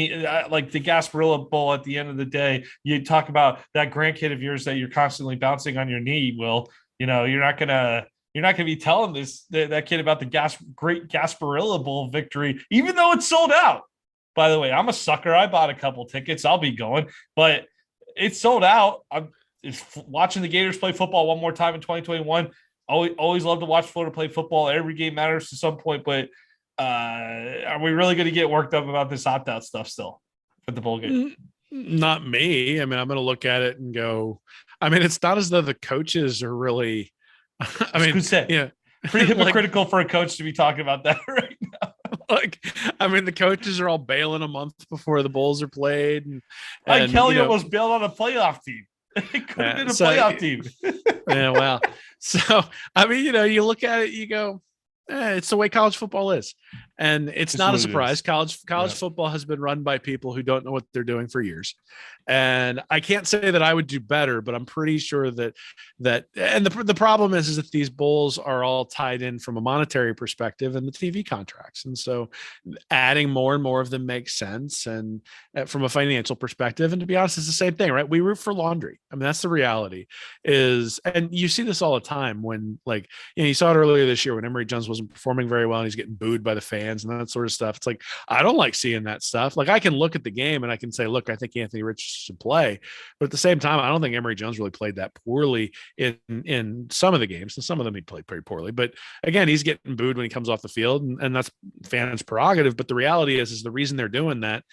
Like the Gasparilla Bowl at the end of the day, you talk about that grandkid of yours that you're constantly bouncing on your knee, Will. You're not going to be telling that kid about the great Gasparilla Bowl victory, even though it's sold out. By the way, I'm a sucker. I bought a couple tickets. I'll be going, but it's sold out. I'm watching the Gators play football one more time in 2021. Always love to watch Florida play football. Every game matters to some point, but are we really going to get worked up about this opt-out stuff still for the bowl game? Not me. I mean, I'm going to look at it and go, I mean, it's not as though the coaches are really, pretty hypocritical for a coach to be talking about that right now. The coaches are all bailing a month before the bowls are played. And Kelly almost bailed on a playoff team. It could have been a playoff team. Yeah, well. So, I mean, you look at it, you go, it's the way college football is. And it's not a surprise. College football has been run by people who don't know what they're doing for years. And I can't say that I would do better, but I'm pretty sure that and the problem is that these bowls are all tied in from a monetary perspective and the TV contracts. And so adding more and more of them makes sense. And from a financial perspective, and to be honest, it's the same thing, right? We root for laundry. I mean, that's the reality and you see this all the time when you saw it earlier this year when Emory Jones wasn't performing very well and he's getting booed by the fans and that sort of stuff. It's like, I don't like seeing that stuff. Like, I can look at the game and I can say, look, I think Anthony Richardson should play, but at the same time, I don't think Emory Jones really played that poorly in some of the games, and some of them he played pretty poorly. But again, he's getting booed when he comes off the field, and that's fans' prerogative. But the reality is the reason they're doing that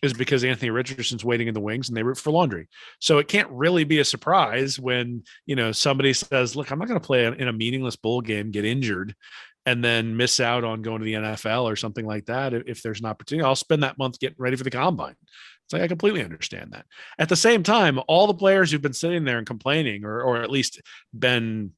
is because Anthony Richardson's waiting in the wings and they root for laundry. So it can't really be a surprise when, somebody says, look, I'm not going to play in a meaningless bowl game, get injured, and then miss out on going to the NFL or something like that. If there's an opportunity, I'll spend that month getting ready for the combine. It's like, I completely understand that. At the same time, all the players who've been sitting there and complaining, or at least been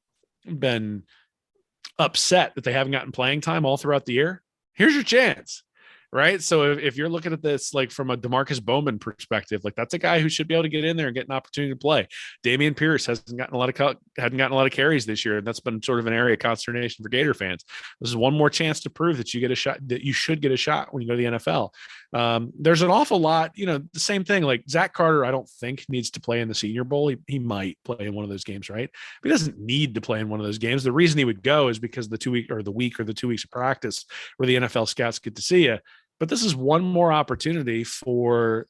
upset that they haven't gotten playing time all throughout the year, here's your chance. Right. So if you're looking at this, from a DeMarcus Bowman perspective, that's a guy who should be able to get in there and get an opportunity to play. Damian Pierce hadn't gotten a lot of carries this year. And that's been sort of an area of consternation for Gator fans. This is one more chance to prove that you get a shot, that you should get a shot when you go to the NFL. There's an awful lot, the same thing, like Zach Carter, I don't think needs to play in the Senior Bowl. He might play in one of those games, right? But he doesn't need to play in one of those games. The reason he would go is because the 2 week or the 2 weeks of practice where the NFL scouts get to see you. but this is one more opportunity for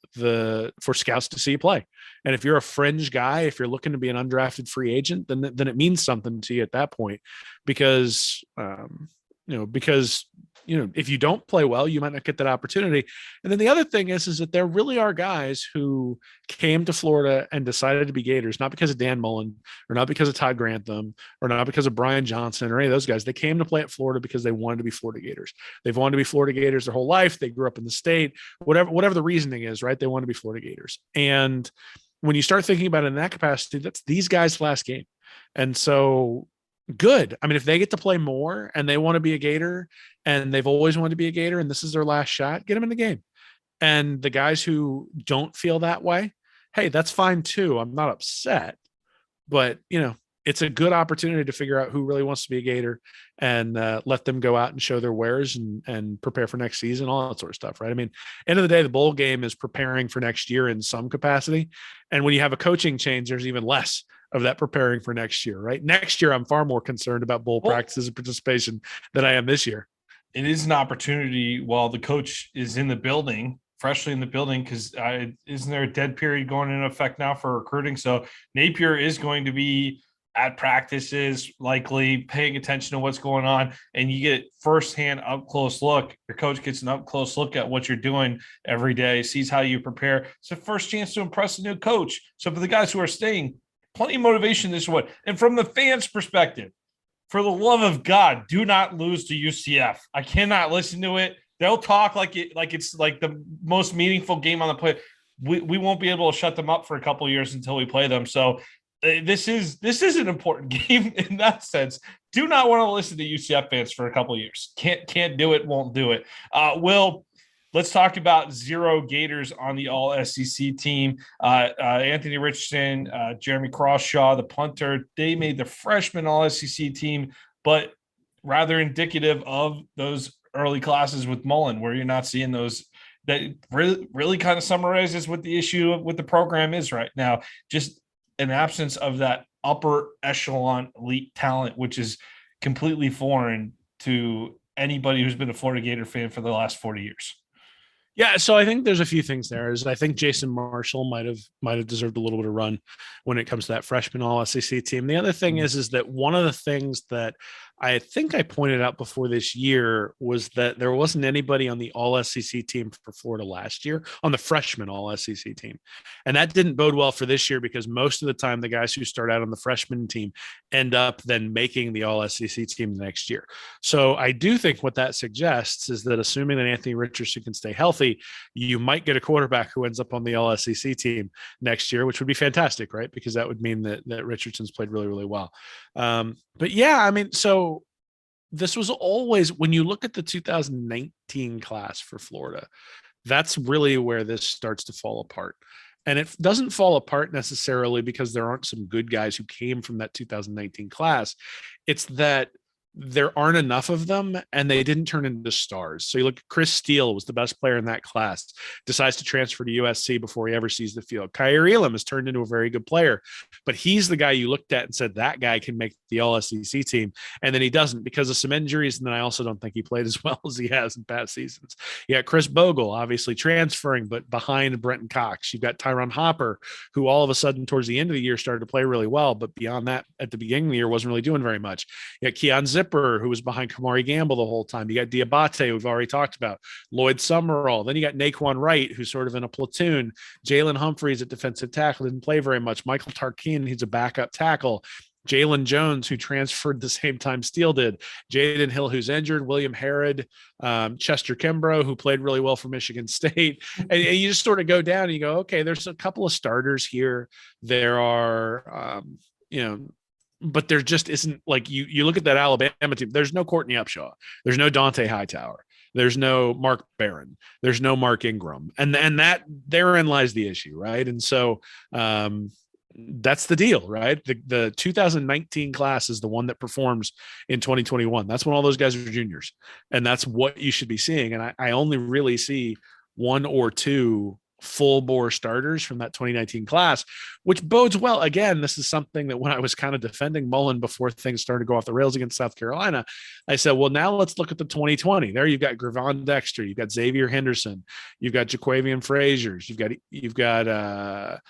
scouts to see you play. And if you're a fringe guy, if you're looking to be an undrafted free agent, then it means something to you at that point, because if you don't play well, you might not get that opportunity. And then the other thing is that there really are guys who came to Florida and decided to be Gators, not because of Dan Mullen or not because of Todd Grantham or not because of Brian Johnson or any of those guys. They came to play at Florida because they wanted to be Florida Gators. They've wanted to be Florida Gators their whole life. They grew up in the state, whatever the reasoning is, right? They want to be Florida Gators. And when you start thinking about it in that capacity, that's these guys' last game. And so good. I mean, if they get to play more and they want to be a Gator and they've always wanted to be a Gator and this is their last shot, get them in the game. And the guys who don't feel that way, hey, that's fine too. I'm not upset, but it's a good opportunity to figure out who really wants to be a Gator and let them go out and show their wares and prepare for next season, all that sort of stuff. Right. I mean, end of the day, the bowl game is preparing for next year in some capacity. And when you have a coaching change, there's even less of that preparing for next year, right? Next year, I'm far more concerned about bowl practices and participation than I am this year. It is an opportunity while the coach is in the building, freshly in the building, because isn't there a dead period going into effect now for recruiting? So Napier is going to be at practices, likely paying attention to what's going on, and you get firsthand up close look. Your coach gets an up close look at what you're doing every day, sees how you prepare. It's the first chance to impress a new coach. So for the guys who are staying, plenty of motivation this way. And from the fans' perspective, for the love of God, do not lose to UCF. I cannot listen to it. They'll talk like it's like the most meaningful game on the play. We won't be able to shut them up for a couple of years until we play them. So this is an important game in that sense. Do not want to listen to UCF fans for a couple of years. Can't do it. Won't do it. Will, let's talk about 0 Gators on the All-SEC team. Anthony Richardson, Jeremy Crawshaw, the punter, they made the freshman All-SEC team, but rather indicative of those early classes with Mullen, where you're not seeing those. That really kind of summarizes what the issue with the program is right now. Just an absence of that upper echelon elite talent, which is completely foreign to anybody who's been a Florida Gator fan for the last 40 years. Yeah, so I think there's a few things there. I think Jason Marshall might have deserved a little bit of run when it comes to that freshman All-SEC team. The other thing is that one of the things that I think I pointed out before this year was that there wasn't anybody on the All-SEC team for Florida last year, on the freshman All-SEC team. And that didn't bode well for this year, because most of the time the guys who start out on the freshman team end up then making the All-SEC team the next year. So I do think what that suggests is that, assuming that Anthony Richardson can stay healthy, you might get a quarterback who ends up on the All-SEC team next year, which would be fantastic, right? Because that would mean that Richardson's played really, really well. But yeah, I mean, so this was always, when you look at the 2019 class for Florida, that's really where this starts to fall apart. And it doesn't fall apart necessarily because there aren't some good guys who came from that 2019 class. It's that there aren't enough of them and they didn't turn into stars. So you look, Chris Steele was the best player in that class, decides to transfer to USC before he ever sees the field. Kyrie Elam has turned into a very good player, but he's the guy you looked at and said, that guy can make the All-SEC team. And then he doesn't because of some injuries. And then I also don't think he played as well as he has in past seasons. Yeah. Chris Bogle, obviously transferring, but behind Brenton Cox. You've got Tyron Hopper, who all of a sudden towards the end of the year started to play really well, but beyond that, at the beginning of the year, wasn't really doing very much. Yeah. Keon Zipper, who was behind Kamari Gamble the whole time. You got Diabate, we've already talked about. Lloyd Summerall. Then you got Naquan Wright, who's sort of in a platoon. Jalen Humphreys at defensive tackle, didn't play very much. Michael Tarkin, he's a backup tackle. Jalen Jones, who transferred the same time Steele did. Jaden Hill, who's injured. William Harrod, Chester Kimbrough, who played really well for Michigan State. And you just sort of go down and you go, okay, there's a couple of starters here. There are, but there just isn't, like, you look at that Alabama team, there's no Courtney Upshaw. There's no Dante Hightower. There's no Mark Barron. There's no Mark Ingram. And that therein lies the issue, right? And so that's the deal, right? The 2019 class is the one that performs in 2021. That's when all those guys are juniors. And that's what you should be seeing. And I only really see one or two full bore starters from that 2019 class, which bodes well. Again, this is something that when I was kind of defending Mullen before things started to go off the rails against South Carolina, I said, well, now let's look at the 2020. There you've got Gravon Dexter, you've got Xavier Henderson, you've got Jaquavian Frazier's, you've got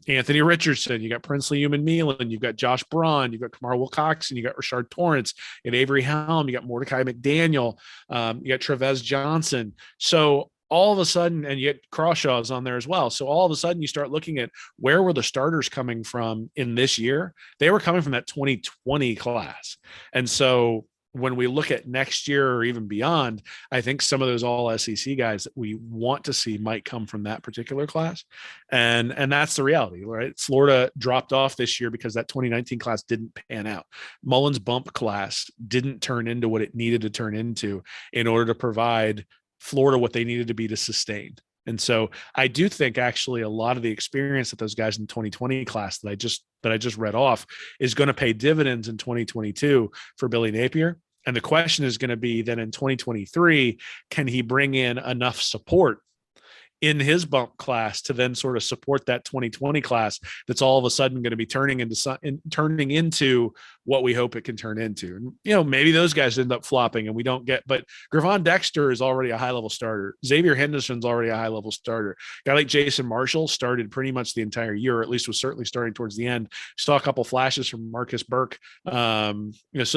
Anthony Richardson, you got Princely Human Meelan, you've got Josh Braun, you've got Kamar Wilcoxon, you got Rashard Torrance, you got Avery Helm, you got Mordecai McDaniel, you got Trevez Johnson. So all of a sudden, and you get Crawshaw's on there as well. So all of a sudden you start looking at where were the starters coming from in this year? They were coming from that 2020 class. And so when we look at next year or even beyond, I think some of those all SEC guys that we want to see might come from that particular class. And that's the reality, right? Florida dropped off this year because that 2019 class didn't pan out. Mullen's bump class didn't turn into what it needed to turn into in order to provide Florida what they needed to be to sustain. And so I do think actually a lot of the experience that those guys in 2020 class that I just read off is going to pay dividends in 2022 for Billy Napier. And the question is going to be then in 2023, can he bring in enough support in his bump class to then sort of support that 2020 class that's all of a sudden going to be turning into what we hope it can turn into. And, you know, maybe those guys end up flopping and we don't get, but Gravon Dexter is already a high level starter. Xavier Henderson's already a high level starter. Guy like Jason Marshall started pretty much the entire year, or at least was certainly starting towards the end. Saw a couple flashes from Marcus Burke. So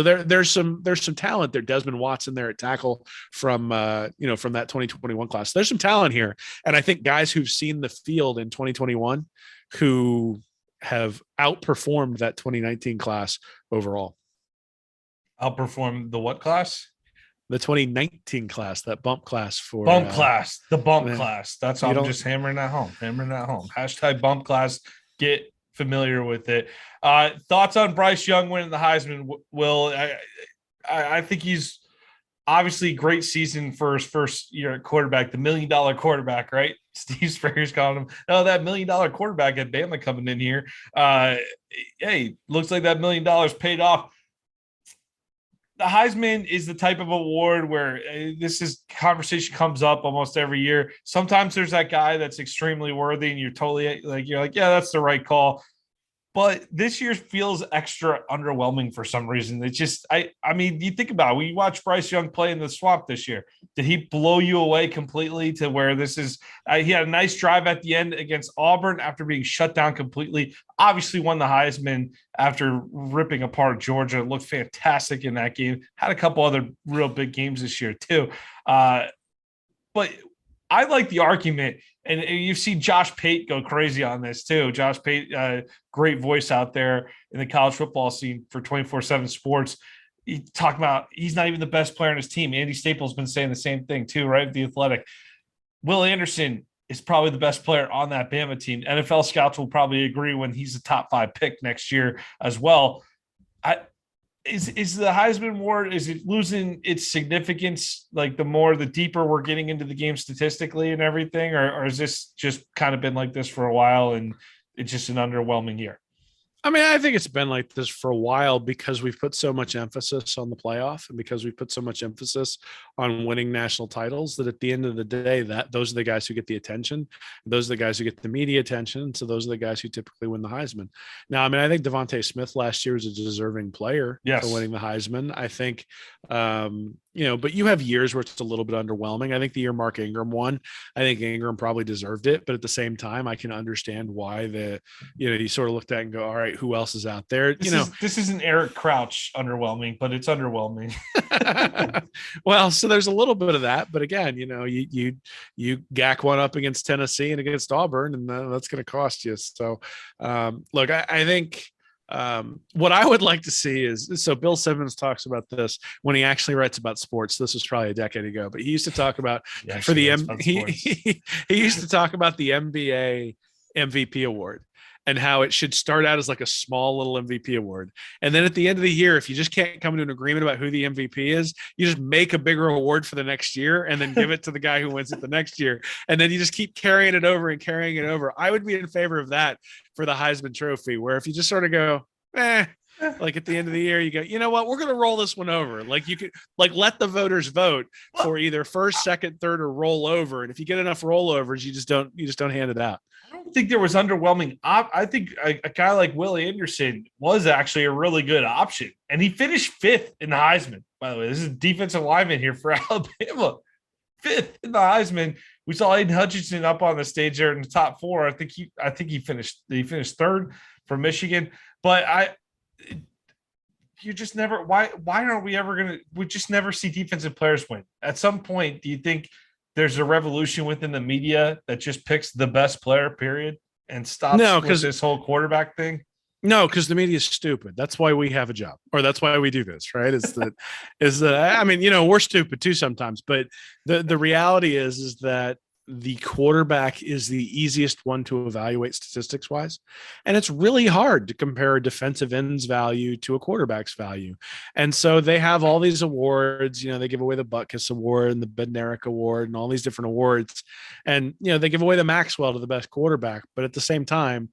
there's some talent there. Desmond Watson there at tackle from that 2021 class. There's some talent here. And I think guys who've seen the field in 2021 who have outperformed that 2019 class overall. Outperformed the what class? The 2019 class, that bump class for class. That's how I'm just hammering that home. Hashtag bump class. Get familiar with it. Thoughts on Bryce Young winning the Heisman? Will, I think he's obviously great season for his first year at quarterback, the $1 million quarterback, right? Steve Spurrier's calling him. Oh, that $1 million quarterback at Bama coming in here. Hey, looks like that $1 million paid off. The Heisman is the type of award where conversation comes up almost every year. Sometimes there's that guy that's extremely worthy and you're like, yeah, that's the right call. But this year feels extra underwhelming for some reason. It's just, I mean, you think about it. When you watch Bryce Young play in the swamp this year, did he blow you away completely to where this is? He had a nice drive at the end against Auburn after being shut down completely. Obviously won the Heisman after ripping apart Georgia. Looked fantastic in that game. Had a couple other real big games this year too. But I like the argument, and you've seen Josh Pate go crazy on this too. Josh Pate, great voice out there in the college football scene for 24/7 Sports. He talked about he's not even the best player on his team. Andy Staples been saying the same thing too, right? The Athletic. Will Anderson is probably the best player on that Bama team. NFL scouts will probably agree when he's a top 5 pick next year as well. Is the Heisman Award, is it losing its significance like the deeper we're getting into the game statistically and everything, or has this just kind of been like this for a while and it's just an underwhelming year? I mean, I think it's been like this for a while because we've put so much emphasis on the playoff and because we put so much emphasis on winning national titles that at the end of the day, those are the guys who get the attention. Those are the guys who get the media attention. So those are the guys who typically win the Heisman. Now, I mean, I think Devontae Smith last year was a deserving player for winning the Heisman. I think, but you have years where it's a little bit underwhelming. I think the year Mark Ingram won, I think Ingram probably deserved it. But at the same time, I can understand why you sort of looked at it and go, all right, who else is out there? This isn't Eric Crouch underwhelming, but it's underwhelming. Well, so there's a little bit of that. But again, you gack one up against Tennessee and against Auburn, and that's going to cost you. So look, I think what I would like to see is, so Bill Simmons talks about this when he actually writes about sports. This was probably a decade ago, but he used to talk about he used to talk about the NBA MVP award and how it should start out as like a small little MVP award. And then at the end of the year, if you just can't come to an agreement about who the MVP is, you just make a bigger award for the next year and then give it to the guy who wins it the next year. And then you just keep carrying it over and carrying it over. I would be in favor of that for the Heisman Trophy, where if you just sort of go, Like at the end of the year, you go, you know what? We're going to roll this one over. Like you could like let the voters vote for either first, second, third, or roll over. And if you get enough rollovers, you just don't hand it out. I don't think there was underwhelming. I think a guy like Willie Anderson was actually a really good option. And he finished 5th in the Heisman, by the way. This is defensive lineman here for Alabama. 5th in the Heisman. We saw Aiden Hutchinson up on the stage there in the top 4. I think he finished 3rd for Michigan. But you just never, why aren't we ever going to, we just never see defensive players win. At some point, do you think there's a revolution within the media that just picks the best player, period, and stops with this whole quarterback thing? No, because the media is stupid. That's why we have a job, or that's why we do this, right? I mean, we're stupid too sometimes, but the reality is that the quarterback is the easiest one to evaluate statistics wise. And it's really hard to compare a defensive end's value to a quarterback's value. And so they have all these awards, they give away the Butkus Award and the Bednarik Award and all these different awards. And, they give away the Maxwell to the best quarterback. But at the same time,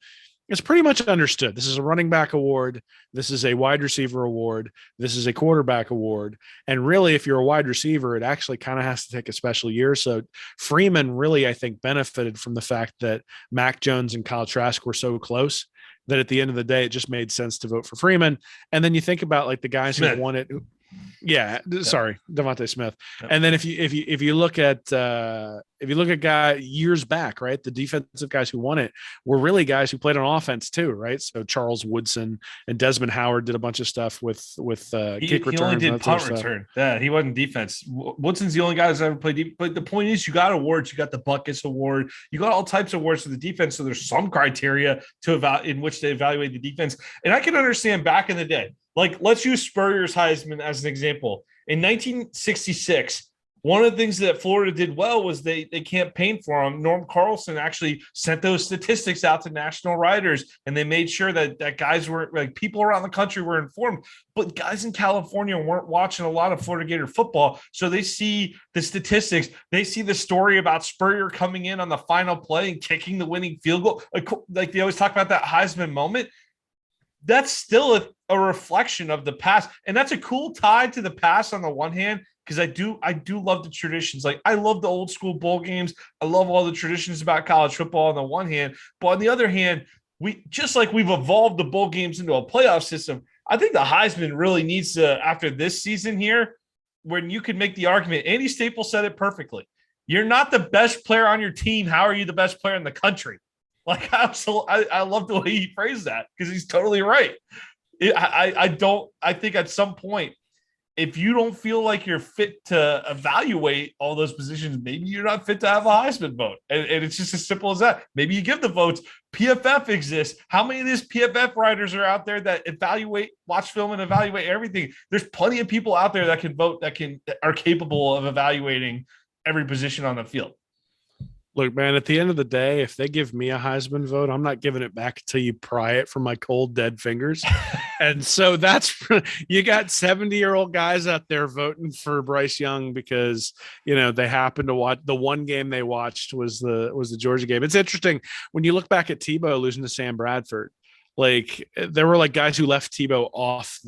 it's pretty much understood. This is a running back award. This is a wide receiver award. This is a quarterback award. And really, if you're a wide receiver, it actually kind of has to take a special year. So Freeman really, I think, benefited from the fact that Mac Jones and Kyle Trask were so close that at the end of the day, it just made sense to vote for Freeman. And then you think about like the guys who won it. Yeah, sorry, Devontae Smith. Yep. And then if you look at guy years back, right, the defensive guys who won it were really guys who played on offense too, right? So Charles Woodson and Desmond Howard did a bunch of stuff with kick returns. He only did punt return. Yeah, he wasn't defense. Woodson's the only guy that's ever played deep. But the point is, you got awards. You got the Butkus Award. You got all types of awards for the defense. So there's some criteria in which they evaluate the defense. And I can understand back in the day. Like, let's use Spurrier's Heisman as an example. In 1966, one of the things that Florida did well was they campaigned for him. Norm Carlson actually sent those statistics out to national writers, and they made sure that guys were, like, people around the country were informed. But guys in California weren't watching a lot of Florida Gator football, so they see the statistics. They see the story about Spurrier coming in on the final play and kicking the winning field goal. Like they always talk about that Heisman moment. That's still a reflection of the past. And that's a cool tie to the past on the one hand, because I do love the traditions. Like, I love the old school bowl games. I love all the traditions about college football on the one hand. But on the other hand, we've evolved the bowl games into a playoff system. I think the Heisman really needs to, after this season here, when you can make the argument, Andy Staples said it perfectly. You're not the best player on your team. How are you the best player in the country? Like, I love the way he phrased that, because he's totally right. I think at some point, if you don't feel like you're fit to evaluate all those positions, maybe you're not fit to have a Heisman vote. And it's just as simple as that. Maybe you give the votes. PFF exists. How many of these PFF writers are out there that watch film and evaluate everything? There's plenty of people out there that can vote, that are capable of evaluating every position on the field. Look, man, at the end of the day, if they give me a Heisman vote, I'm not giving it back until you pry it from my cold, dead fingers. And so you got 70-year-old guys out there voting for Bryce Young because, they happen to watch the one game they watched was the Georgia game. It's interesting when you look back at Tebow losing to Sam Bradford, like there were like guys who left Tebow off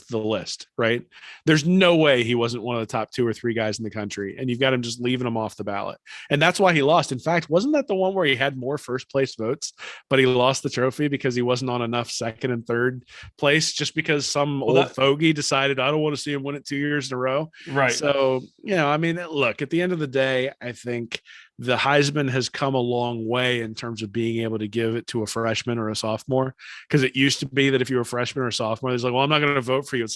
the list, right? There's no way he wasn't one of the top 2 or 3 guys in the country, and you've got him just leaving him off the ballot. And that's why he lost. In fact, wasn't that the one where he had more first place votes, but he lost the trophy because he wasn't on enough second and third place, just because some old fogey decided, I don't want to see him win it 2 years in a row. Right. So, I mean, look, at the end of the day, I think the Heisman has come a long way in terms of being able to give it to a freshman or a sophomore, because it used to be that if you were a freshman or a sophomore, it's like, well, I'm not going to vote for you. It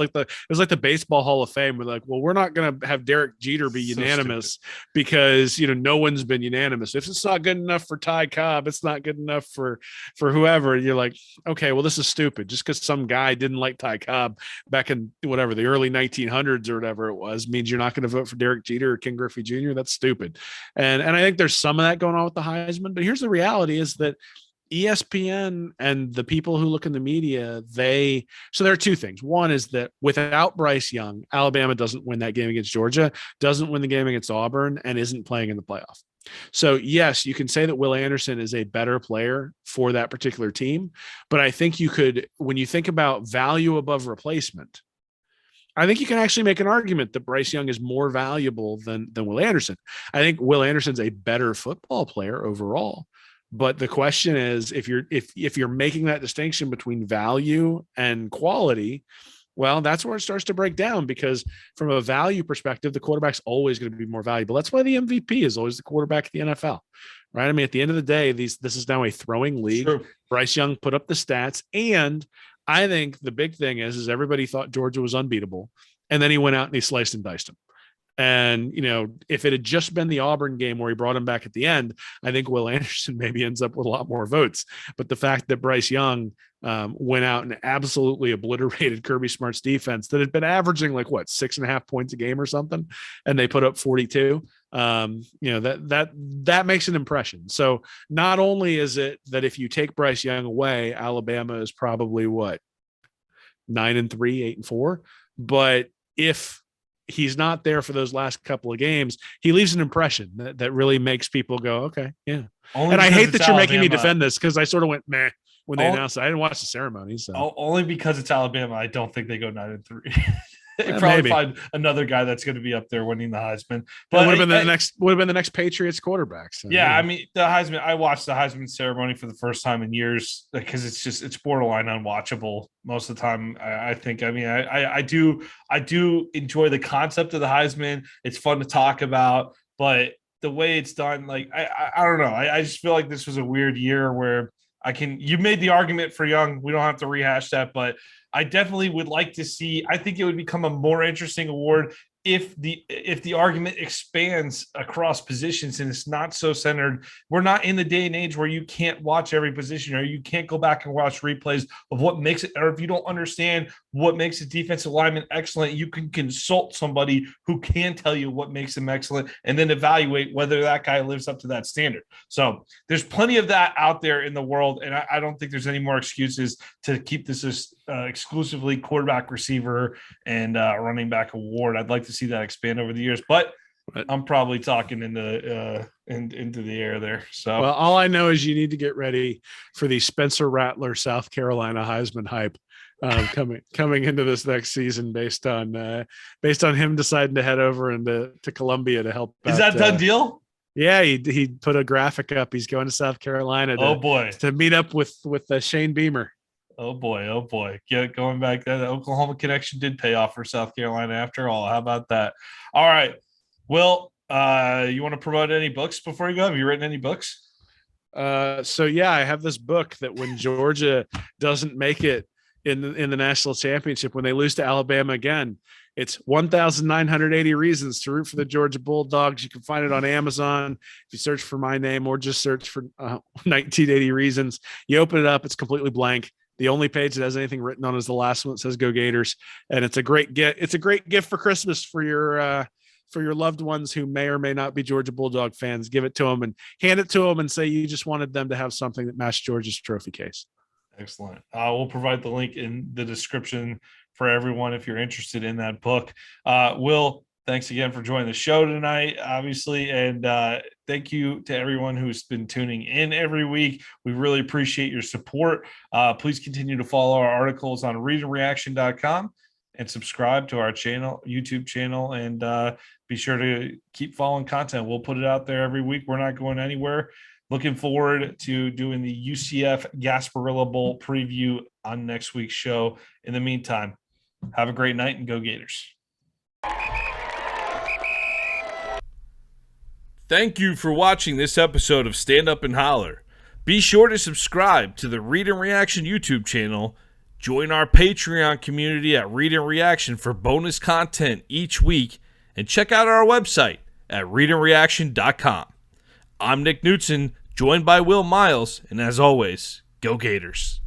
was like the Baseball Hall of Fame. We're like, well, we're not going to have Derek Jeter be unanimous because no one's been unanimous. If it's not good enough for Ty Cobb, it's not good enough for whoever. And you're like, okay, well, this is stupid. Just because some guy didn't like Ty Cobb back in whatever the early 1900s or whatever it was means you're not going to vote for Derek Jeter or Ken Griffey Jr. That's stupid. And I think there's some of that going on with the Heisman, but here's the reality is that ESPN and the people who look in the media, so there are 2 things. One is that without Bryce Young, Alabama doesn't win that game against Georgia, doesn't win the game against Auburn, and isn't playing in the playoff. So yes, you can say that Will Anderson is a better player for that particular team, but I think you could, when you think about value above replacement, I think you can actually make an argument that Bryce Young is more valuable than Will Anderson. I think Will Anderson's a better football player overall. But the question is, if you're making that distinction between value and quality, well, that's where it starts to break down, because from a value perspective, the quarterback's always going to be more valuable. That's why the MVP is always the quarterback of the NFL, right? I mean, at the end of the day, this is now a throwing league. Sure. Bryce Young put up the stats, and I think the big thing is everybody thought Georgia was unbeatable, and then he went out and he sliced and diced them. And, if it had just been the Auburn game where he brought him back at the end, I think Will Anderson maybe ends up with a lot more votes. But the fact that Bryce Young went out and absolutely obliterated Kirby Smart's defense that had been averaging 6.5 points a game or something, and they put up 42, that makes an impression. So not only is it that if you take Bryce Young away, Alabama is probably 9-3, 8-4, but if he's not there for those last couple of games, he leaves an impression that really makes people go, okay, yeah. And I hate that you're making me defend this, because I sort of went meh when they announced it. I didn't watch the ceremony. So only because it's Alabama, I don't think they go 9-3. They probably find another guy that's going to be up there winning the Heisman. But it would have been the next Patriots quarterback. So, yeah, I mean, the Heisman. I watched the Heisman ceremony for the first time in years, because it's borderline unwatchable most of the time. I think. I mean, I do enjoy the concept of the Heisman. It's fun to talk about, but the way it's done, I don't know. I just feel like this was a weird year where you made the argument for Young. We don't have to rehash that, but I definitely would like to see. I think it would become a more interesting award if the argument expands across positions and it's not so centered. We're not in the day and age where you can't watch every position, or you can't go back and watch replays of what makes it, or if you don't understand what makes a defensive lineman excellent, you can consult somebody who can tell you what makes them excellent, and then evaluate whether that guy lives up to that standard. So there's plenty of that out there in the world, and I don't think there's any more excuses to keep this as exclusively quarterback, receiver, and running back award. I'd like to see that expand over the years, but I'm probably talking into the air there. So, well, all I know is you need to get ready for the Spencer Rattler South Carolina Heisman hype coming into this next season, based on him deciding to head over to Columbia to help. Is that done deal? Yeah, he put a graphic up. He's going to South Carolina to meet up with Shane Beamer. Oh boy. Going back there, the Oklahoma connection did pay off for South Carolina after all. How about that? All right. Will, you want to promote any books before you go? Have you written any books? So yeah, I have this book that when Georgia doesn't make it in the national championship, when they lose to Alabama again, it's 1,980 reasons to root for the Georgia Bulldogs. You can find it on Amazon if you search for my name, or just search for 1980 reasons. You open it up, it's completely blank. The only page that has anything written on is the last one that says "Go Gators," and it's a great gift. It's a great gift for Christmas for your loved ones who may or may not be Georgia Bulldog fans. Give it to them and hand it to them, and say you just wanted them to have something that matched Georgia's trophy case. Excellent. We'll provide the link in the description for everyone if you're interested in that book. Will, thanks again for joining the show tonight, obviously. And thank you to everyone who's been tuning in every week. We really appreciate your support. Please continue to follow our articles on readandreaction.com and subscribe to our channel, YouTube channel, and be sure to keep following content. We'll put it out there every week. We're not going anywhere. Looking forward to doing the UCF Gasparilla Bowl preview on next week's show. In the meantime, have a great night and go Gators. Thank you for watching this episode of Stand Up and Holler. Be sure to subscribe to the Read and Reaction YouTube channel, join our Patreon community at Read and Reaction for bonus content each week, and check out our website at readandreaction.com. I'm Nick Knutson, joined by Will Miles, and as always, go Gators.